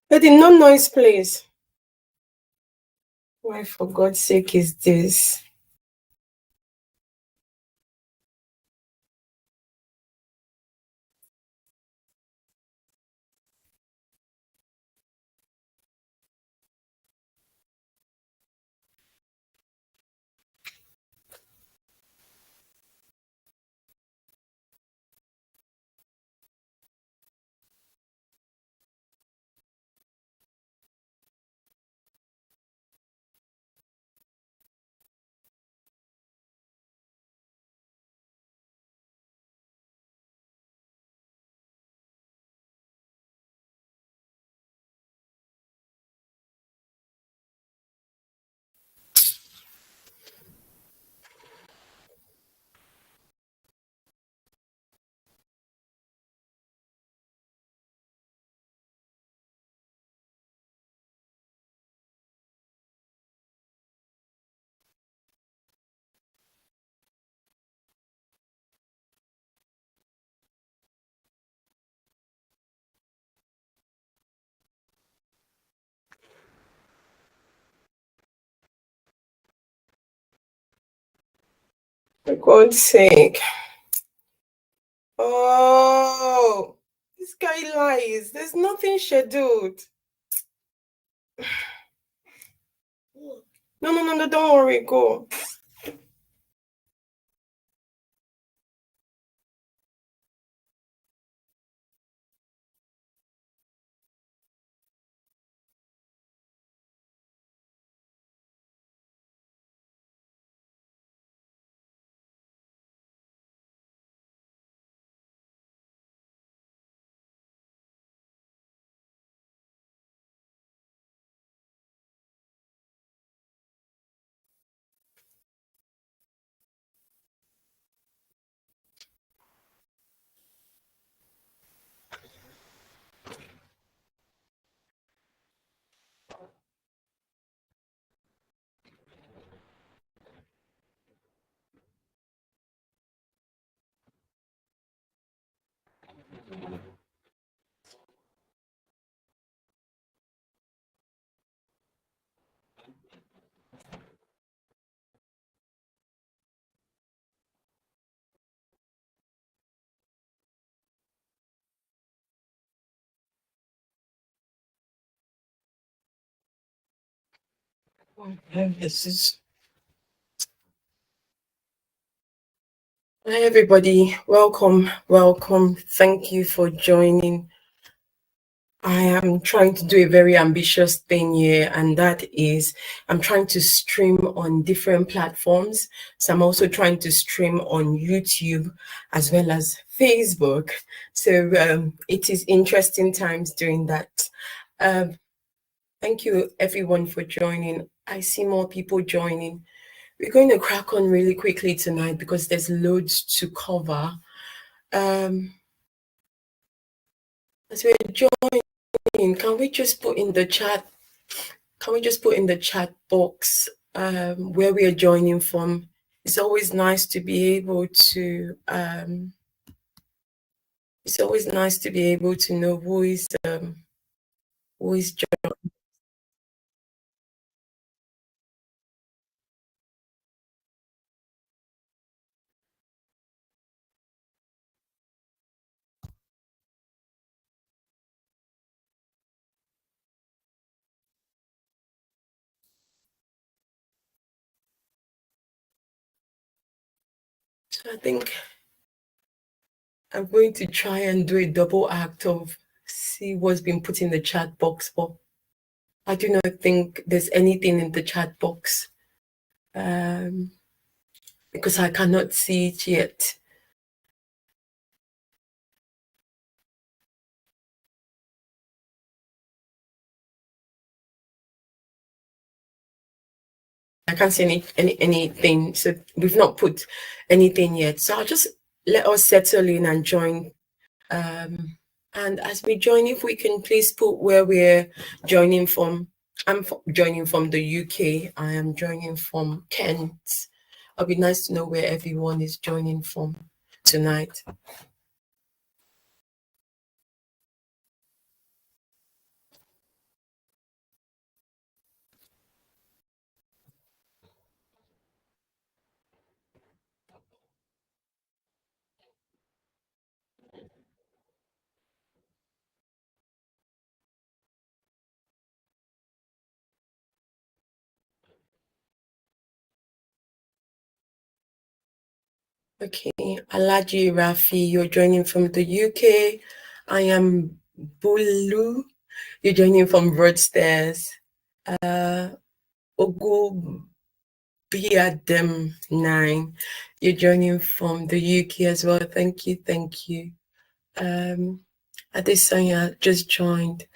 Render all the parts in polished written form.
But in no noise, please. Why, for God's sake, is this? For God's sake. Oh, this guy lies. There's nothing scheduled. No, don't worry, go. This is. Hi, everybody. Welcome. Thank you for joining. I am trying to do a very ambitious thing here, and that is I'm trying to stream on different platforms. So I'm also trying to stream on YouTube as well as Facebook. So it is interesting times doing that. Thank you, everyone, for joining. I see more people joining. We're going to crack on really quickly tonight because there's loads to cover. As we're joining, can we just put in the chat box where we are joining from? It's always nice to be able to know who is joining. So I think I'm going to try and do a double act of see what's been put in the chat box, but I do not think there's anything in the chat box because I cannot see it yet. I can't see anything, so we've not put anything yet. So I'll just let us settle in and join. And as we join, if we can please put where we're joining from. I'm joining from the UK. I am joining from Kent. It'll be nice to know where everyone is joining from tonight. Okay, Alaji Rafi, you're joining from the UK. I am Bulu. You're joining from Broadstairs. Ogo Biadem 9. You're joining from the UK as well. Thank you. Adesanya just joined.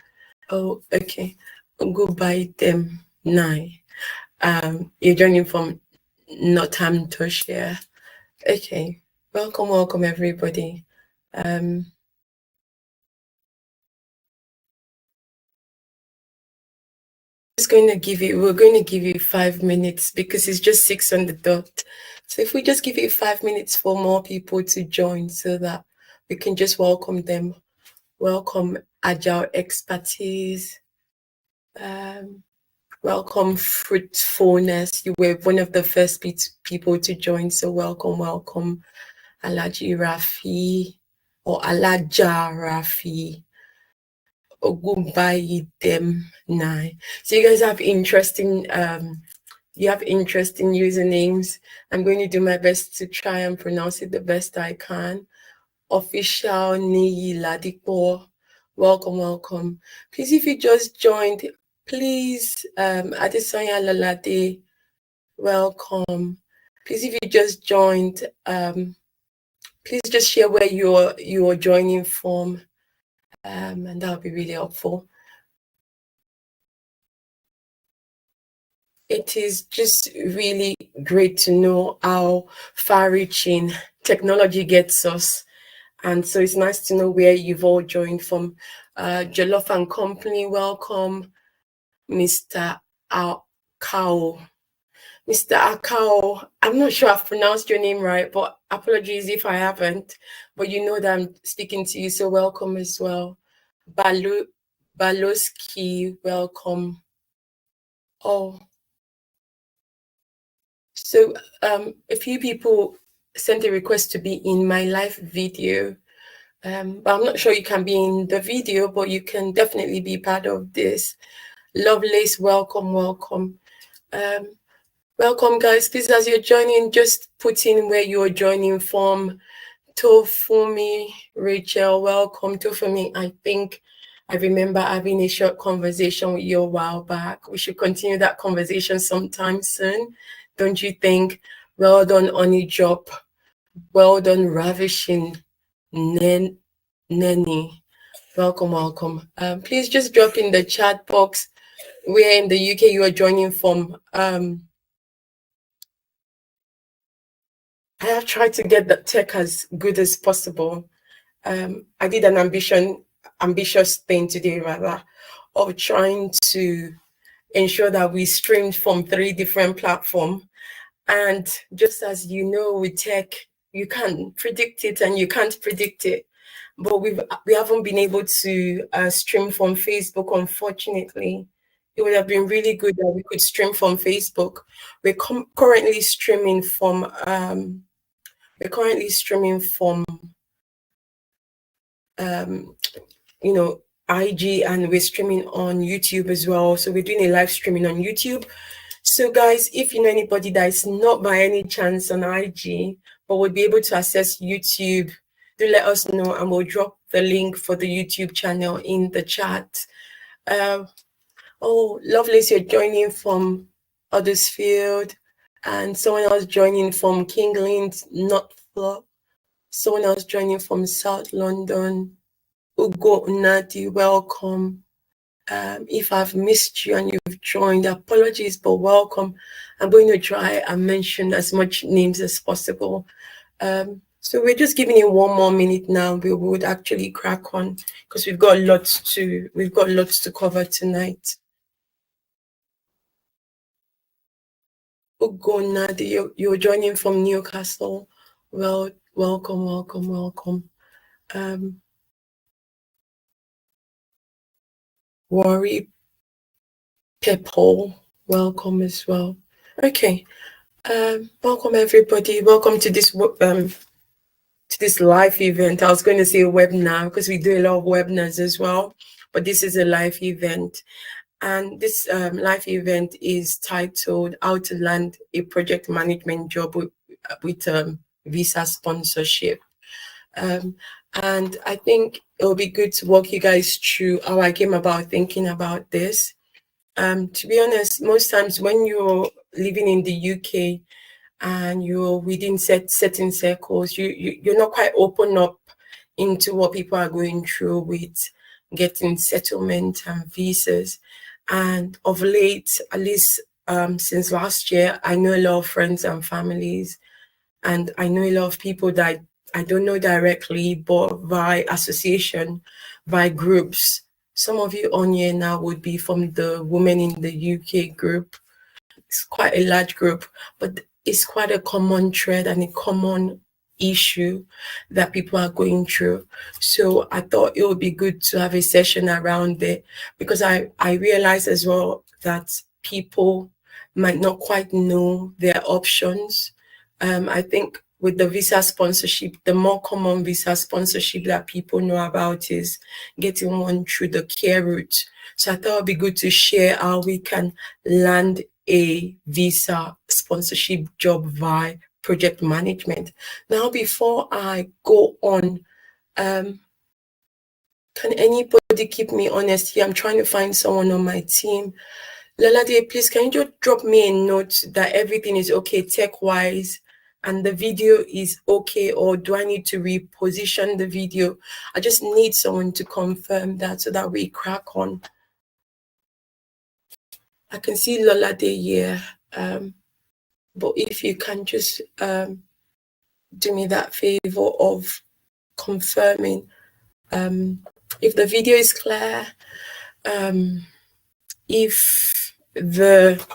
Oh, okay. Ogo Biadem 9. You're joining from Northamptonshire. Okay. Welcome, everybody. We're going to give you 5 minutes because it's just 6 on the dot. So if we just give you 5 minutes for more people to join so that we can just welcome them, welcome Agile Expertise, Welcome, Fruitfulness. You were one of the first people to join, so welcome, Alaji Rafi or Alaja Rafi. Ogunbayi Dem Nai. So you guys have interesting usernames. I'm going to do my best to try and pronounce it the best I can. Official Niyi Ladipo. Welcome. Please, if you just joined, please, Adesanya Lalade, welcome. Please, if you just joined, please just share where you're joining from, and that'll be really helpful. It is just really great to know how far-reaching technology gets us. And so it's nice to know where you've all joined from. Jollof and Company, welcome. Mr. Akao. Mr. Akao, I'm not sure I've pronounced your name right, but apologies if I haven't. But you know that I'm speaking to you, so welcome as well. Baloski, welcome. Oh. So a few people sent a request to be in my live video, but I'm not sure you can be in the video, but you can definitely be part of this. Lovelace, welcome. Welcome, guys. Please, as you're joining, just put in where you're joining from. Tofumi, Rachel, welcome. Tofumi, I think I remember having a short conversation with you a while back. We should continue that conversation sometime soon. Don't you think? Well done, Onijop. Well done, Ravishing Nenny. Welcome. Please just drop in the chat box where in the UK you are joining from. I have tried to get the tech as good as possible. I did an ambitious thing today, rather, of trying to ensure that we streamed from 3 different platforms. And just as you know, with tech, you can predict it and you can't predict it. But we haven't been able to stream from Facebook, unfortunately. It would have been really good that we could stream from Facebook. We're currently streaming from IG, and we're streaming on YouTube as well. So we're doing a live streaming on YouTube. So guys, if you know anybody that is not by any chance on IG, but would be able to access YouTube, do let us know and we'll drop the link for the YouTube channel in the chat. Oh, Lovelace, you're joining from Huddersfield, and someone else joining from King Lynn, Norfolk. Someone else joining from South London. Ugo Unadi, welcome. If I've missed you and you've joined, apologies, but welcome. I'm going to try and mention as much names as possible. So we're just giving it 1 more minute now. We would actually crack on because we've got lots to cover tonight. Ugo Nadi, you're joining from Newcastle. Well, welcome. Worry People, welcome as well. Okay. Welcome everybody. Welcome to this live event. I was going to say webinar because we do a lot of webinars as well, but this is a live event. And this live event is titled How to Land a Project Management Job with Visa Sponsorship. And I think it will be good to walk you guys through how I came about thinking about this. To be honest, most times when you're living in the UK and you're within certain circles, you're not quite open up into what people are going through with getting settlement and visas. And of late, at least since last year, I know a lot of friends and families, and I know a lot of people that I don't know directly, but by association, by groups. Some of you on here now would be from the Women in the UK group. It's quite a large group, but it's quite a common thread and a common issue that people are going through. So I thought it would be good to have a session around it, because I realized as well that people might not quite know their options. I think with the visa sponsorship, the more common visa sponsorship that people know about is getting one through the care route. So I thought it'd be good to share how we can land a visa sponsorship job via project management. Now, before I go on, can anybody keep me honest here? I'm trying to find someone on my team. Lolade, please, can you just drop me a note that everything is okay tech-wise and the video is okay, or do I need to reposition the video? I just need someone to confirm that so that we crack on. I can see Lolade here, but if you can just do me that favor of confirming if the video is clear, if the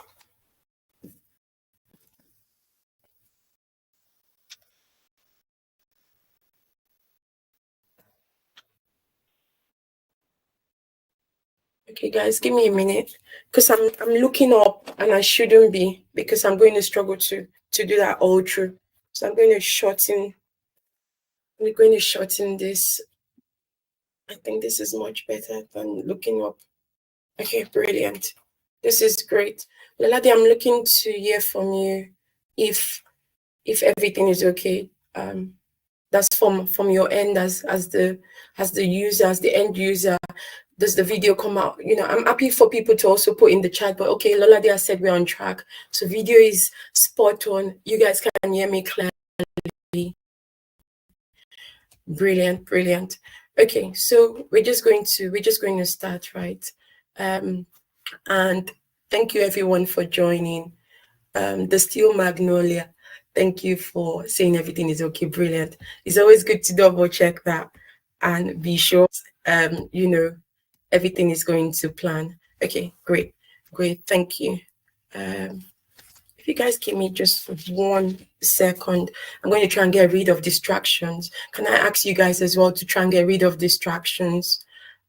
okay, guys, give me a minute because I'm looking up and I shouldn't be, because I'm going to struggle to do that all through. So I'm going to shorten. We're going to shorten this. I think this is much better than looking up. Okay, brilliant. This is great. Lolade, I'm looking to hear from you if everything is okay. That's from your end as the user, as the end user. Does the video come out? You know, I'm happy for people to also put in the chat, but okay, Lolade has said we're on track. So video is spot on. You guys can hear me clearly. Brilliant, brilliant. Okay, so we're just going to start, right? And thank you everyone for joining. The Steel Magnolia, thank you for saying everything is okay. Brilliant. It's always good to double check that and be sure you know, everything is going to plan. Okay, great. Thank you. If you guys give me just 1 second, I'm going to try and get rid of distractions. Can I ask you guys as well to try and get rid of distractions?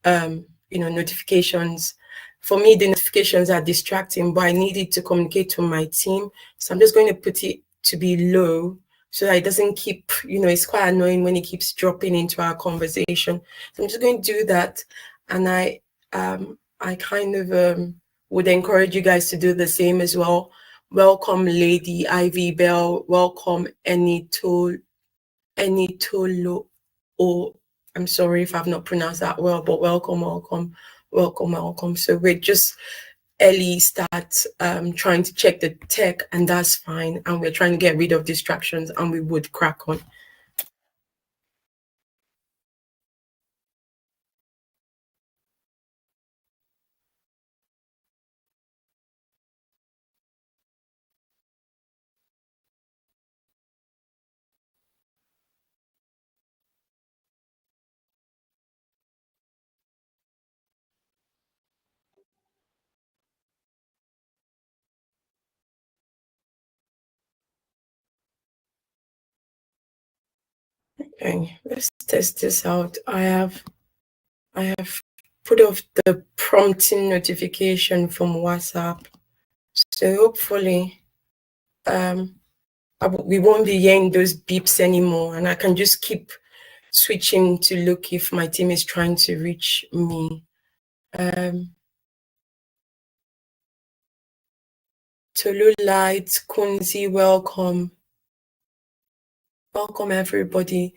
You know, notifications. For me, the notifications are distracting, but I need it to communicate to my team. So I'm just going to put it to be low so that it doesn't keep, you know, it's quite annoying when it keeps dropping into our conversation. So I'm just going to do that. And I kind of would encourage you guys to do the same as well. Welcome, Lady Ivy Bell. Welcome, Enitolo. Oh, I'm sorry if I've not pronounced that well, but welcome. So we're just early start trying to check the tech, and that's fine. And we're trying to get rid of distractions, and we would crack on. Okay, let's test this out. I have put off the prompting notification from WhatsApp, so hopefully we won't be hearing those beeps anymore, and I can just keep switching to look if my team is trying to reach me. Tolu Light, Kunzi, welcome. Welcome everybody.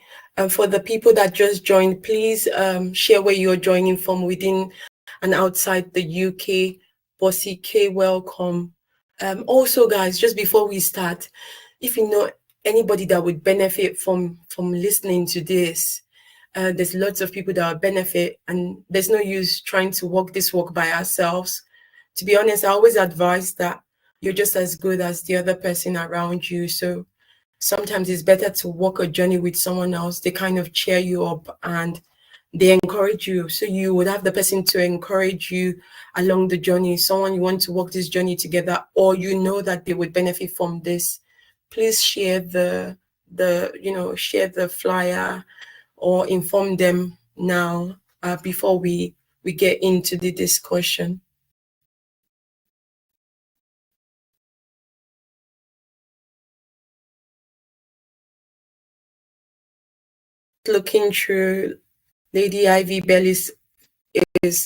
For the people that just joined, please share where you're joining from within and outside the UK. Bossy K, welcome. Also, guys, just before we start, if you know anybody that would benefit from listening to this, there's lots of people that will benefit, and there's no use trying to walk this walk by ourselves. To be honest, I always advise that you're just as good as the other person around you. So sometimes it's better to walk a journey with someone else. They kind of cheer you up and they encourage you. So you would have the person to encourage you along the journey, someone you want to walk this journey together, or you know that they would benefit from this. Please share share the flyer or inform them now before we get into the discussion. looking through. Lady Ivy Bell is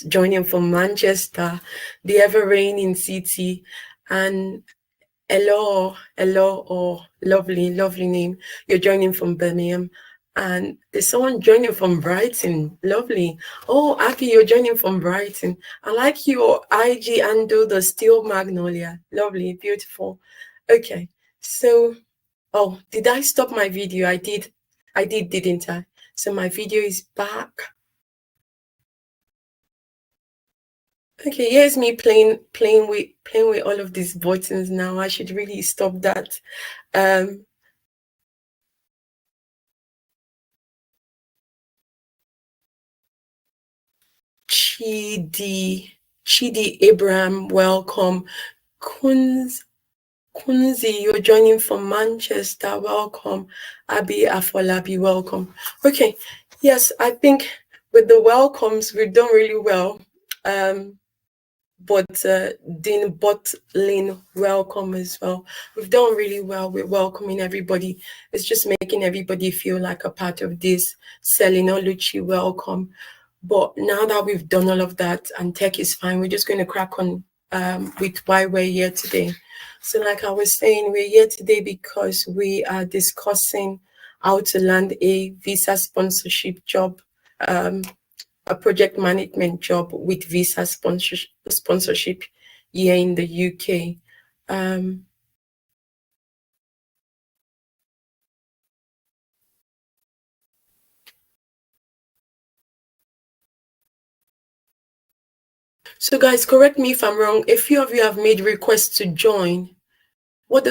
joining from Manchester, the ever reigning city, and hello, oh, lovely name. You're joining from Birmingham, and there's someone joining from Brighton. Lovely. Oh, Aki, you're joining from Brighton. I like your IG handle, the Steel Magnolia. Lovely, beautiful. Okay, so did I stop my video? I did, didn't I? So my video is back. Okay, here's me playing with all of these buttons now. I should really stop that. Chidi Abraham, welcome. Kunzi, you're joining from Manchester, welcome. Abi Afolabi, welcome. Okay, yes, I think with the welcomes we've done really well. But Dean Botlin, welcome as well. We've done really well with welcoming everybody. It's just making everybody feel like a part of this. Selina Lucci, welcome. But now that we've done all of that and tech is fine, we're just going to crack on with why we're here today. So like I was saying, we're here today because we are discussing how to land a visa sponsorship job, a project management job with visa sponsorship here in the UK. So guys, correct me if I'm wrong. A few of you have made requests to join. What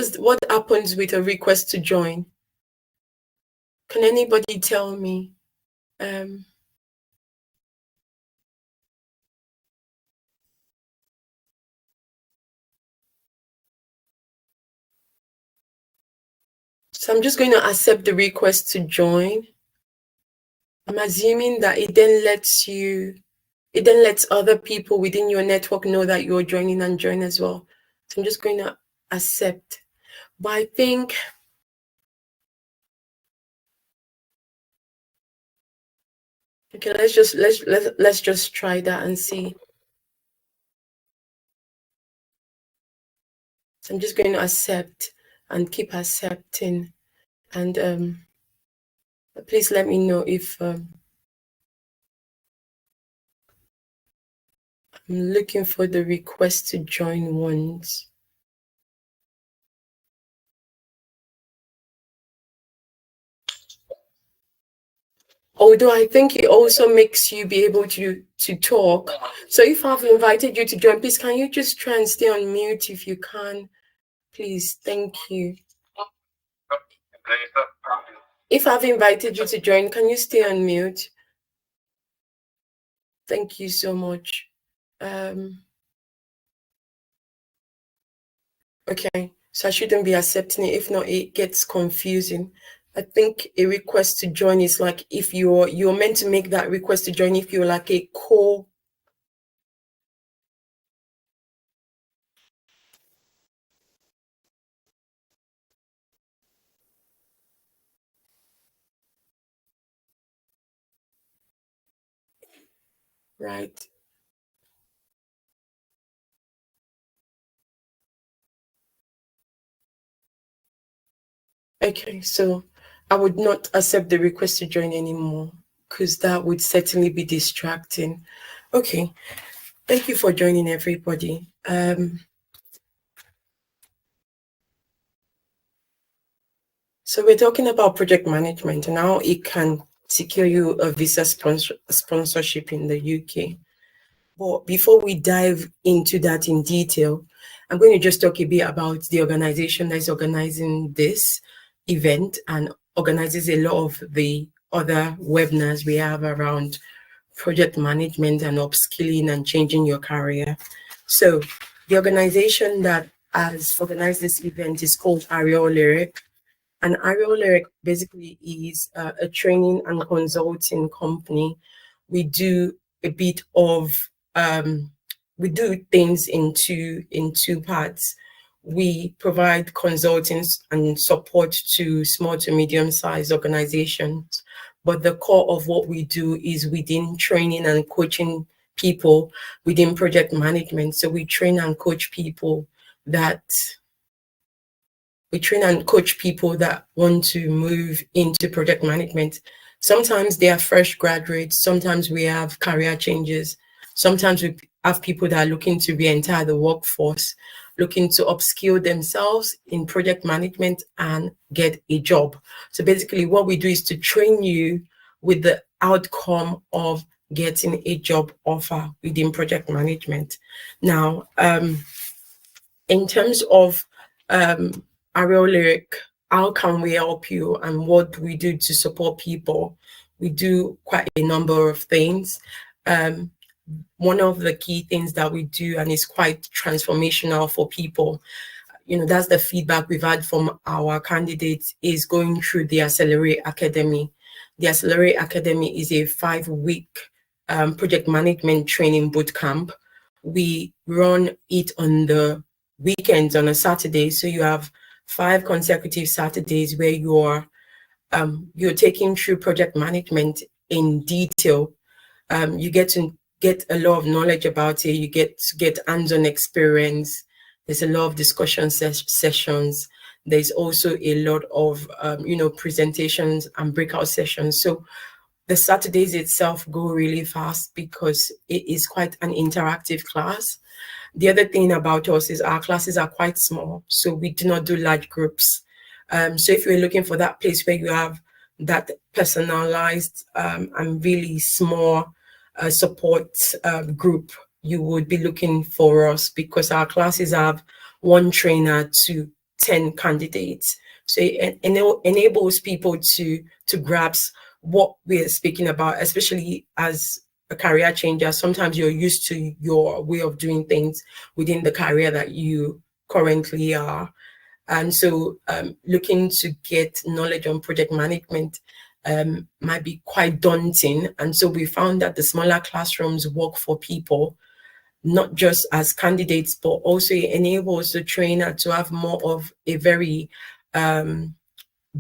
happens with a request to join? Can anybody tell me? So I'm just going to accept the request to join. I'm assuming that it then lets other people within your network know that you're joining and join as well. So I'm just going to accept. But I think okay, let's just try that and see. So I'm just going to accept and keep accepting, and please let me know if I'm looking for the request to join ones. Although I think it also makes you be able to talk. So if I've invited you to join, please can you just try and stay on mute if you can? Please, thank you. If I've invited you to join, can you stay on mute? Thank you so much. Okay, so I shouldn't be accepting it. If not, it gets confusing. I think a request to join is like if you're meant to make that request to join if you're like a core. Right. Okay, so I would not accept the request to join anymore because that would certainly be distracting. Okay, thank you for joining, everybody. So we're talking about project management and how it can secure you a visa sponsorship in the UK. But before we dive into that in detail, I'm going to just talk a bit about the organization that's organizing this event and organizes a lot of the other webinars we have around project management and upskilling and changing your career. So the organization that has organized this event is called Ariel Lyric. And Ariel Lyric basically is a training and consulting company. We do a bit of we do things in two parts. We provide consultants and support to small to medium-sized organizations but the core of what we do is within training and coaching people within project management. So we train and coach people that want to move into project management. Sometimes they are fresh graduates, sometimes we have career changes, sometimes we have people that are looking to re-enter the workforce, looking to upskill themselves in project management and get a job. So basically what we do is to train you with the outcome of getting a job offer within project management. Now, in terms of Ariel Lyric, how can we help you and what do we do to support people? We do quite a number of things. One of the key things that we do, and is quite transformational for people, that's the feedback we've had from our candidates, is going through the Accelerate Academy. The Accelerate Academy is a 5-week project management training bootcamp. We run it on the weekends on a Saturday. So you have 5 consecutive Saturdays where you're taking through project management in detail. You get to get a lot of knowledge about it. You get to get hands-on experience. There's a lot of discussion sessions. There's also a lot of presentations and breakout sessions. So the Saturdays itself go really fast because it is quite an interactive class. The other thing about us is our classes are quite small, so we do not do large groups. So if you're looking for that place where you have that personalized and really small support group, you would be looking for us, because our classes have 1 trainer to 10 candidates. So it enables people to grasp what we're speaking about, especially as a career changer. Sometimes you're used to your way of doing things within the career that you currently are. And so looking to get knowledge on project management might be quite daunting. And so we found that the smaller classrooms work for people, not just as candidates, but also it enables the trainer to have more of a very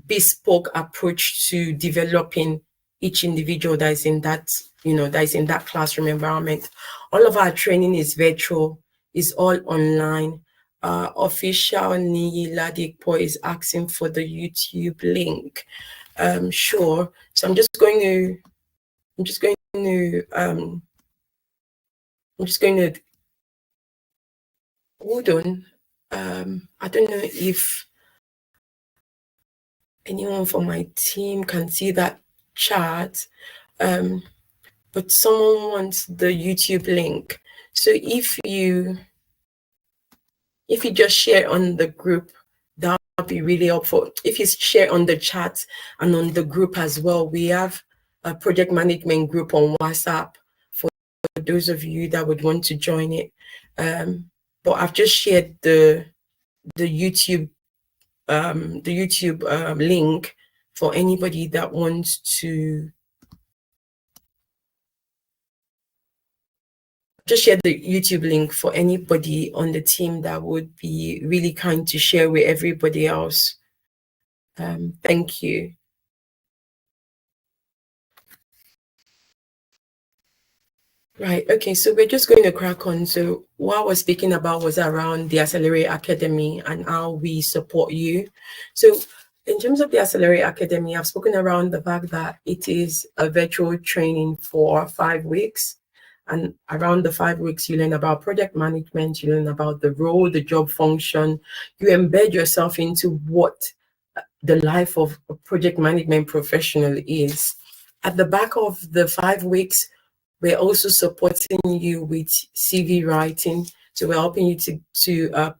bespoke approach to developing each individual that is in that classroom environment. All of our training is virtual, is all online. Official Niyi Ladipo is asking for the YouTube link. Sure. So I'm just going to hold on. I don't know if anyone from my team can see that chat, but someone wants the YouTube link. So if you just share on the group, that would be really helpful. If you share on the chat and on the group as well, we have a project management group on WhatsApp for those of you that would want to join it. But I've just shared the YouTube link for anybody that wants to. Just share the YouTube link for anybody on the team that would be really kind to share with everybody else. Thank you. Right, okay, so we're just going to crack on. So what I was speaking about was around the Accelerate Academy and how we support you. So in terms of the Accelerate Academy, I've spoken around the fact that it is a virtual training for 5 weeks. And around the 5 weeks, you learn about project management, you learn about the role, the job function, you embed yourself into what the life of a project management professional is. At the back of the 5 weeks, we're also supporting you with CV writing. So we're helping you to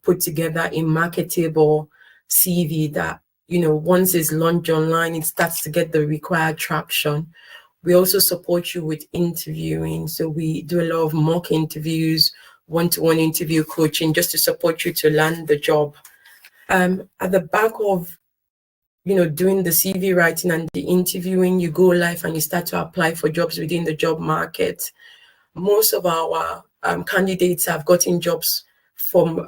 put together a marketable CV that, once it's launched online, it starts to get the required traction. We also support you with interviewing. So we do a lot of mock interviews, one-to-one interview coaching, just to support you to land the job. At the back of doing the CV writing and the interviewing, you go live and you start to apply for jobs within the job market. Most of our candidates have gotten jobs from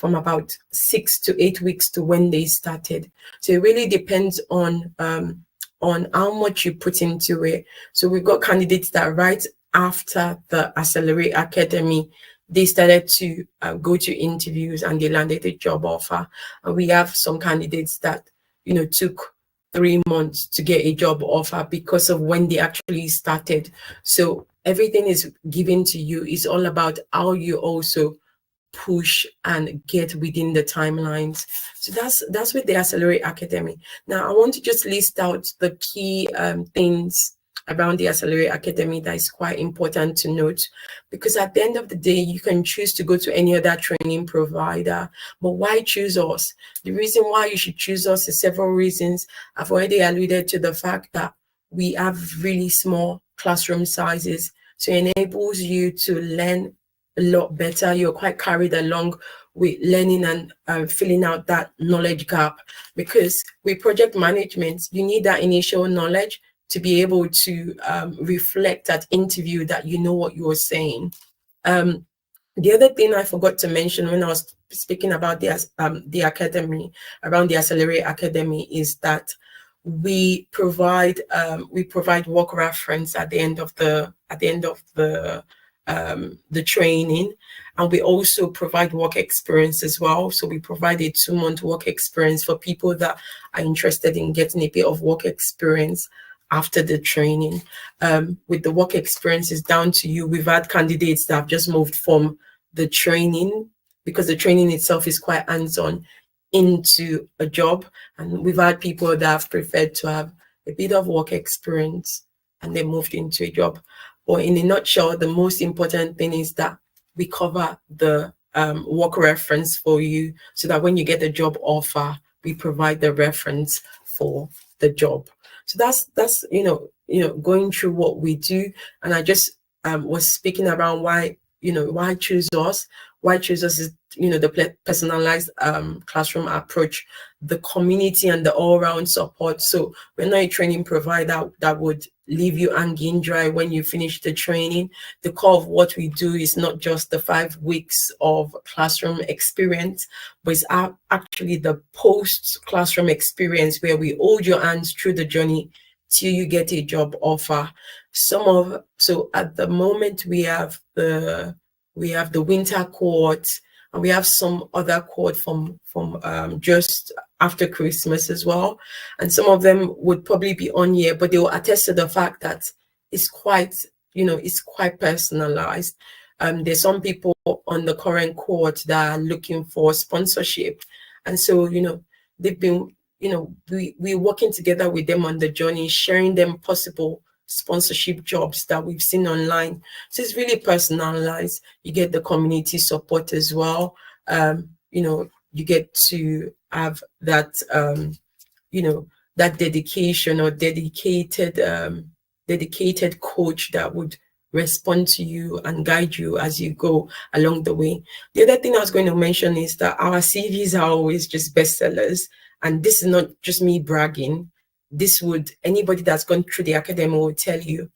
about 6 to 8 weeks to when they started. So it really depends on on how much you put into it. So we've got candidates that right after the Accelerate Academy, they started to go to interviews and they landed a job offer. And we have some candidates that, took 3 months to get a job offer because of when they actually started. So everything is given to you. It's all about how you also push and get within the timelines. So that's with the Accelerate Academy. Now I want to just list out the key things around the Accelerate Academy that is quite important to note, because at the end of the day, you can choose to go to any other training provider, but why choose us? The reason why you should choose us is several reasons. I've already alluded to the fact that we have really small classroom sizes, so it enables you to learn a lot better. You're quite carried along with learning and filling out that knowledge gap, because with project management, you need that initial knowledge to be able to reflect at interview that you know what you're saying. The other thing I forgot to mention when I was speaking about the academy, around the Accelerate Academy, is that we provide work reference at the end of the training, and we also provide work experience as well. So we provide a 2-month work experience for people that are interested in getting a bit of work experience after the training. With the work experience, is down to you. We've had candidates that have just moved from the training, because the training itself is quite hands-on, into a job, and we've had people that have preferred to have a bit of work experience and they moved into a job. Or in a nutshell, the most important thing is that we cover the work reference for you, so that when you get a job offer, we provide the reference for the job. So that's going through what we do. And I just was speaking around why choose us. Why choose us is the personalized classroom approach, the community, and the all-round support. So we're not a training provider that would leave you hanging dry when you finish the training. The core of what we do is not just the 5 weeks of classroom experience, but it's actually the post-classroom experience, where we hold your hands through the journey till you get a job offer. So at the moment we have the winter cohort, and we have some other cohort from just after Christmas as well. And some of them would probably be on here, but they will attest to the fact that it's quite personalized. There's some people on the current cohort that are looking for sponsorship. And so, they've been, we're working together with them on the journey, sharing them possible sponsorship jobs that we've seen online. So it's really personalized. You get the community support as well. You get to have that that dedication, or dedicated coach that would respond to you and guide you as you go along the way. The other thing I was going to mention is that our CVs are always just bestsellers, and this is not just me bragging. Anybody that's gone through the academy will tell you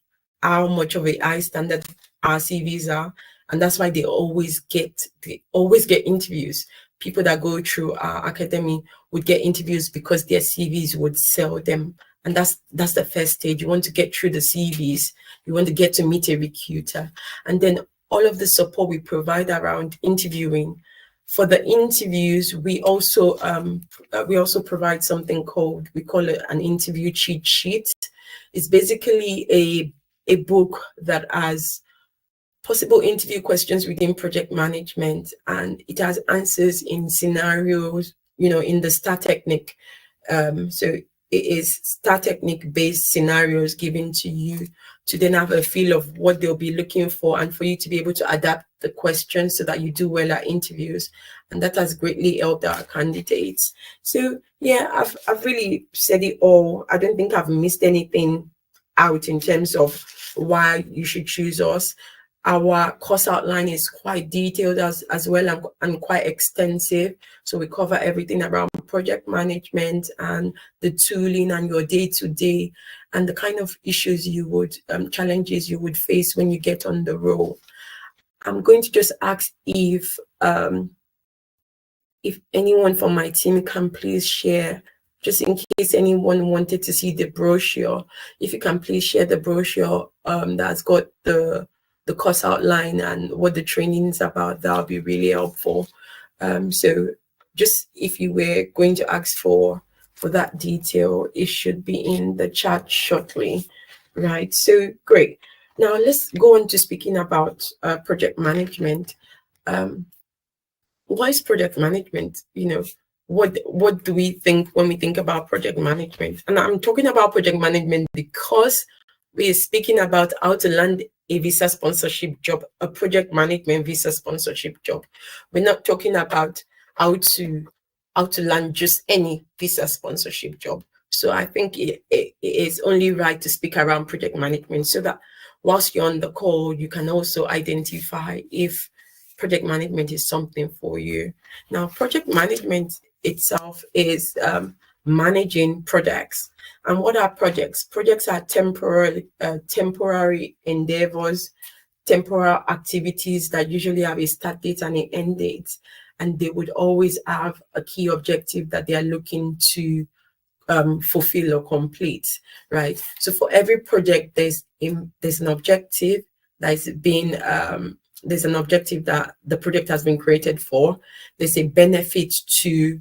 how much of a high standard our CVs are, and that's why they always get interviews. People that go through our academy would get interviews because their CVs would sell them, and that's the first stage. You want to get through the CVs, you want to get to meet a recruiter, and then all of the support we provide around interviewing. For the interviews, we also provide something we call it an interview cheat sheet. It's basically a book that has possible interview questions within project management, and it has answers in scenarios, in the STAR technique. So it is STAR technique based scenarios given to you to then have a feel of what they'll be looking for, and for you to be able to adapt the questions so that you do well at interviews. And that has greatly helped our candidates. So yeah, I've really said it all. I don't think I've missed anything out in terms of why you should choose us. Our course outline is quite detailed as well, and quite extensive. So we cover everything around project management and the tooling and your day-to-day, and the kind of issues challenges you would face when you get on the role. I'm going to just ask if anyone from my team can please share just in case anyone wanted to see the brochure, if you can please share the brochure that's got the course outline and what the training is about, that would be really helpful. So just if you were going to ask for that detail, it should be in the chat shortly, right? So great. Now let's go on to speaking about project management. What is project management? What do we think when we think about project management? And I'm talking about project management because we're speaking about how to land a visa sponsorship job, a project management visa sponsorship job. We're not talking about how to land just any visa sponsorship job. So I think it is only right to speak around project management, so that whilst you're on the call, you can also identify if project management is something for you. Now, project management itself is managing projects. And what are projects? Projects are temporary endeavors, temporal activities that usually have a start date and an end date, and they would always have a key objective that they are looking to fulfill or complete, right? So for every project, there's an objective that is being there's an objective that the project has been created for. There's a benefit to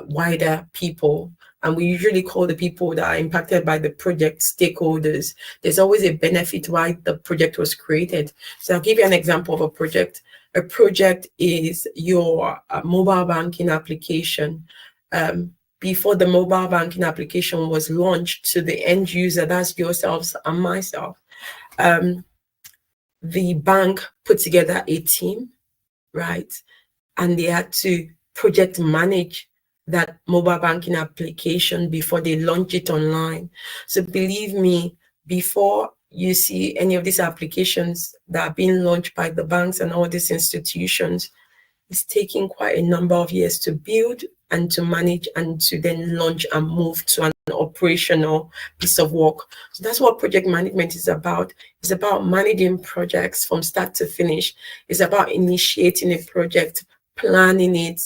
wider people, and we usually call the people that are impacted by the project stakeholders. There's always a benefit why the project was created. So I'll give you an example of a project. A project is your mobile banking application. Before the mobile banking application was launched to the end user, that's yourselves and myself, the bank put together a team, right? And they had to project manage that mobile banking application before they launch it online. So believe me, before you see any of these applications that are being launched by the banks and all these institutions, it's taking quite a number of years to build and to manage and to then launch and move to an operational piece of work. So that's what project management is about. It's about managing projects from start to finish. It's about initiating a project, planning it,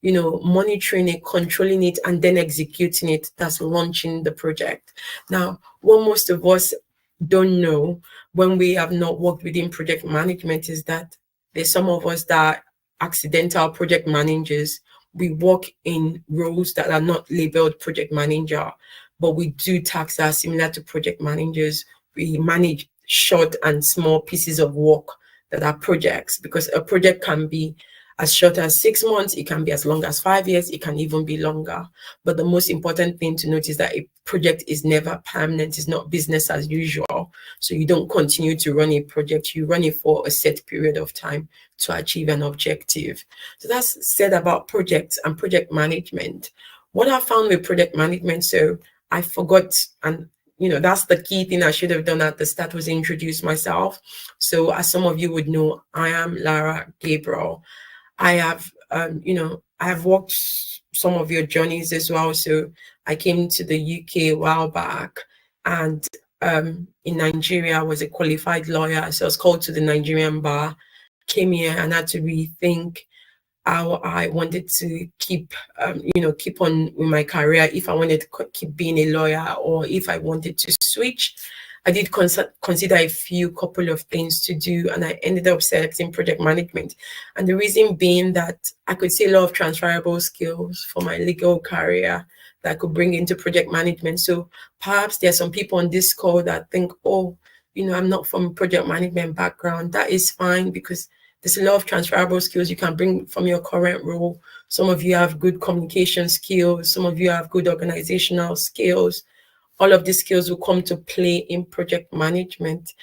monitoring it, controlling it, and then executing it. That's launching the project. Now, what most of us don't know when we have not worked within project management is that there's some of us that are accidental project managers. We work in roles that are not labeled project manager, but we do tasks that are similar to project managers. We manage short and small pieces of work that are projects, because a project can be as short as 6 months, it can be as long as 5 years, it can even be longer. But the most important thing to note is that a project is never permanent, it's not business as usual. So you don't continue to run a project, you run it for a set period of time to achieve an objective. So that's said about projects and project management. What I found with project management, so I forgot, and that's the key thing I should have done at the start, was introduce myself. So as some of you would know, I am Lara Gabriel. I have, I have walked some of your journeys as well. So I came to the UK a while back, and in Nigeria, I was a qualified lawyer. So I was called to the Nigerian bar, came here and had to rethink how I wanted to keep on with my career, if I wanted to keep being a lawyer or if I wanted to switch. I did consider a couple of things to do, and I ended up selecting project management. And the reason being that I could see a lot of transferable skills for my legal career that I could bring into project management. So perhaps there are some people on this call that think, oh, I'm not from a project management background. That is fine, because there's a lot of transferable skills you can bring from your current role. Some of you have good communication skills. Some of you have good organizational skills. All of these skills will come to play in project management.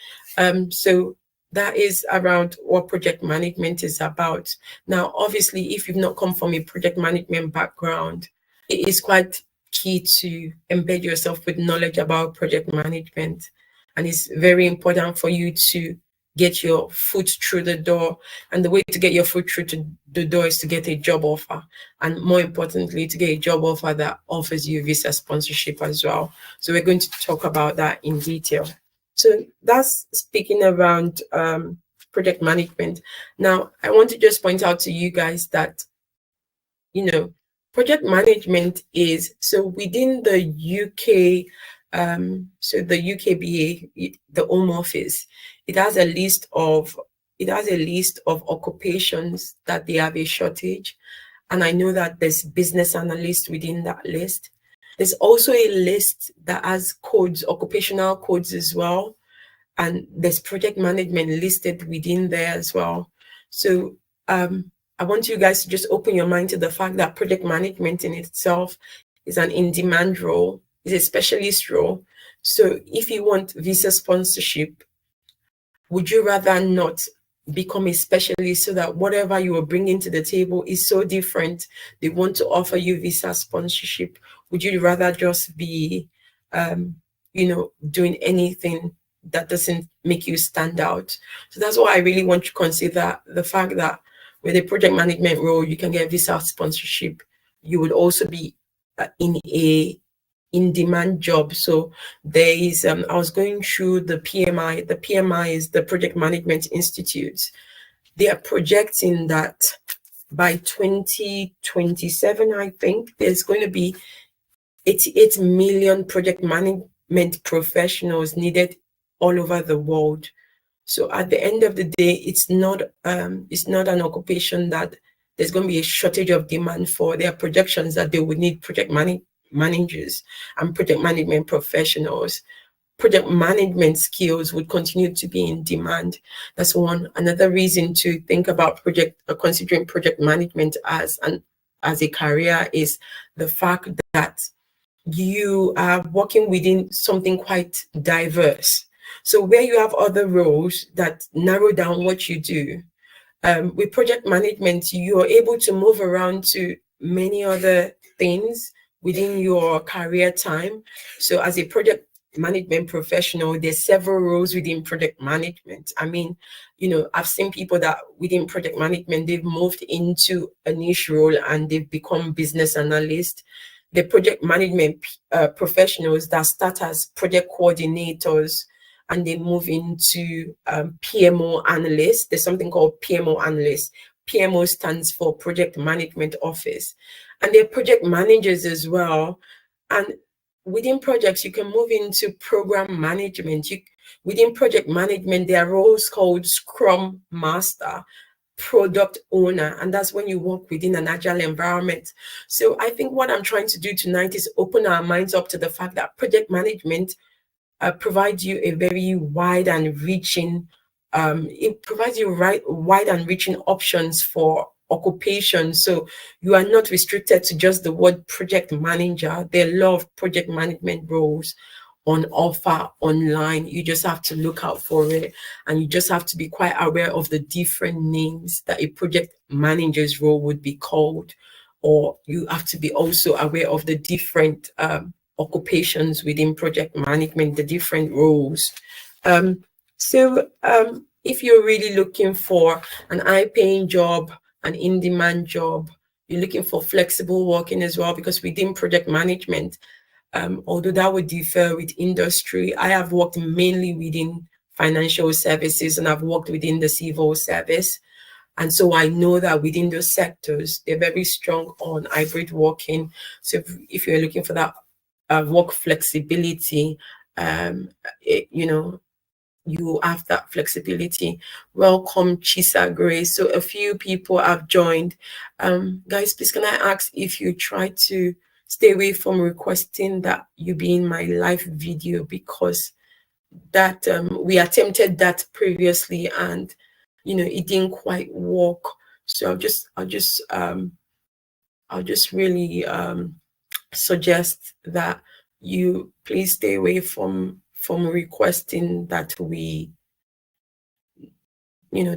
So that is around what project management is about. Now, obviously, if you've not come from a project management background, it is quite key to embed yourself with knowledge about project management. And it's very important for you to get your foot through the door. And the way to get your foot through to the door is to get a job offer. And more importantly, to get a job offer that offers you visa sponsorship as well. So we're going to talk about that in detail. So that's speaking around project management. Now, I want to just point out to you guys that, Project management is, so within the UK, so the UKBA, the Home Office, it has a list of occupations that they have a shortage. And I know that there's business analysts within that list. There's also a list that has codes, occupational codes as well. And there's project management listed within there as well. So I want you guys to just open your mind to the fact that project management in itself is an in-demand role, is a specialist role. So if you want visa sponsorship, would you rather not become a specialist so that whatever you are bringing to the table is so different, they want to offer you visa sponsorship? Would you rather just be, doing anything that doesn't make you stand out? So that's why I really want to consider the fact that with a project management role, you can get visa sponsorship. You would also be in a in-demand job. So there is, I was going through the PMI. The PMI is the Project Management Institute. They are projecting that by 2027, I think, there's going to be 88 million project management professionals needed all over the world. So at the end of the day, it's not an occupation that there's going to be a shortage of demand for. There are projections that they would need project managers and project management professionals. Project management skills would continue to be in demand. That's one. Another reason to think about considering project management as a career is the fact that you are working within something quite diverse. So where you have other roles that narrow down what you do, with project management, you are able to move around to many other things within your career time. So as a project management professional, there's several roles within project management. I mean, I've seen people that within project management, they've moved into a niche role and they've become business analysts. The project management professionals that start as project coordinators and they move into PMO analysts. There's something called PMO analyst. PMO stands for Project Management Office. And they're project managers as well. And within projects, you can move into program management. Within project management, there are roles called Scrum Master, product owner, and that's when you work within an agile environment. So I think what I'm trying to do tonight is open our minds up to the fact that project management provides you a very wide and reaching wide and reaching options for occupation. So you are not restricted to just the word project manager. There are a lot of project management roles on offer online. You just have to look out for it, and you just have to be quite aware of the different names that a project manager's role would be called, or you have to be also aware of the different occupations within project management, the different roles. If you're really looking for an high-paying job, an in-demand job, you're looking for flexible working as well, because within project management, although that would differ with industry, I have worked mainly within financial services and I've worked within the civil service. And so I know that within those sectors, they're very strong on hybrid working. So if you're looking for that work flexibility, you have that flexibility. Welcome, Chisa Grace. So a few people have joined. Guys, please can I ask if you try to stay away from requesting that you be in my live video, because that we attempted that previously and it didn't quite work. So I'll just really suggest that you please stay away from requesting that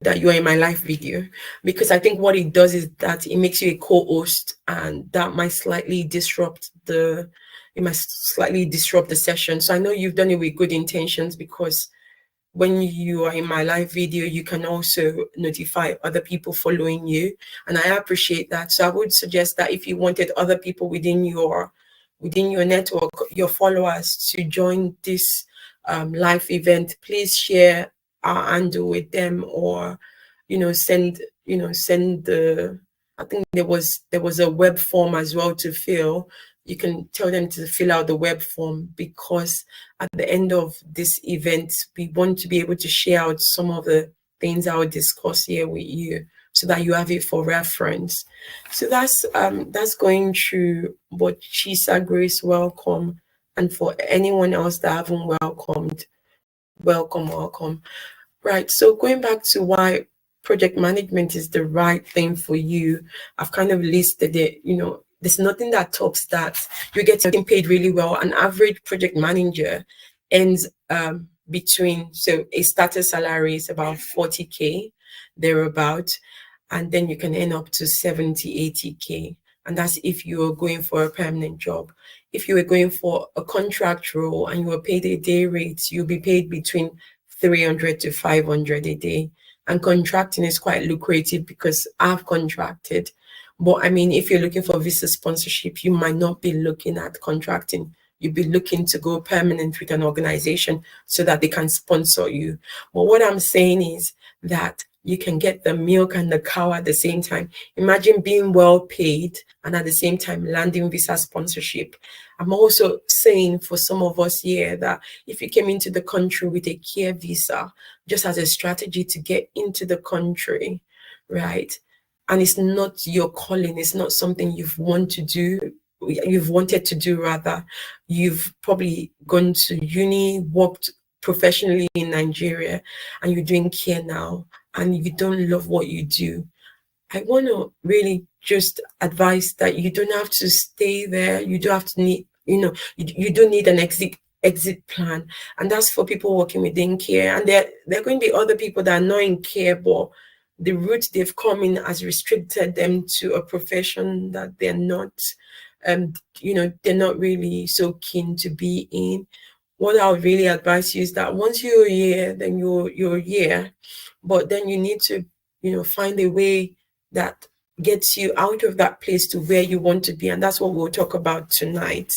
that you're in my live video, because I think what it does is that it makes you a co-host, and that might slightly disrupt the session. So I know you've done it with good intentions, because when you are in my live video, you can also notify other people following you, and I appreciate that. So I would suggest that if you wanted other people within your network, your followers, to join this live event, please share our handle with them, or send the I think there was a web form as well to fill. You can tell them to fill out the web form, because at the end of this event, we want to be able to share out some of the things I will discuss here with you, so that you have it for reference. So that's going through. But Chisa, Grace, welcome. And for anyone else that haven't welcomed, welcome. Right. So going back to why project management is the right thing for you, I've kind of listed it. There's nothing that tops that. You're getting paid really well. An average project manager ends between, so a starter salary is about 40K, thereabout, and then you can earn up to 70, 80K. And that's if you're going for a permanent job. If you were going for a contract role and you were paid a day rate, you'll be paid between 300 to 500 a day. And contracting is quite lucrative, because I've contracted. But I mean, if you're looking for visa sponsorship, you might not be looking at contracting. You'll be looking to go permanent with an organization so that they can sponsor you. But what I'm saying is that you can get the milk and the cow at the same time. Imagine being well paid and at the same time landing visa sponsorship. I'm also saying for some of us here that if you came into the country with a care visa, just as a strategy to get into the country, right? And it's not your calling, it's not something you've wanted to do rather. You've probably gone to uni, worked professionally in Nigeria, and you're doing care now, and you don't love what you do. I want to really just advise that you don't have to stay there. You don't have to need, you don't need an exit plan. And that's for people working within care. And there are going to be other people that are not in care, but the route they've come in has restricted them to a profession that they're not, they're not really so keen to be in. What I would really advise you is that once you're here, then you're here, but then you need to, find a way that gets you out of that place to where you want to be. And that's what we'll talk about tonight,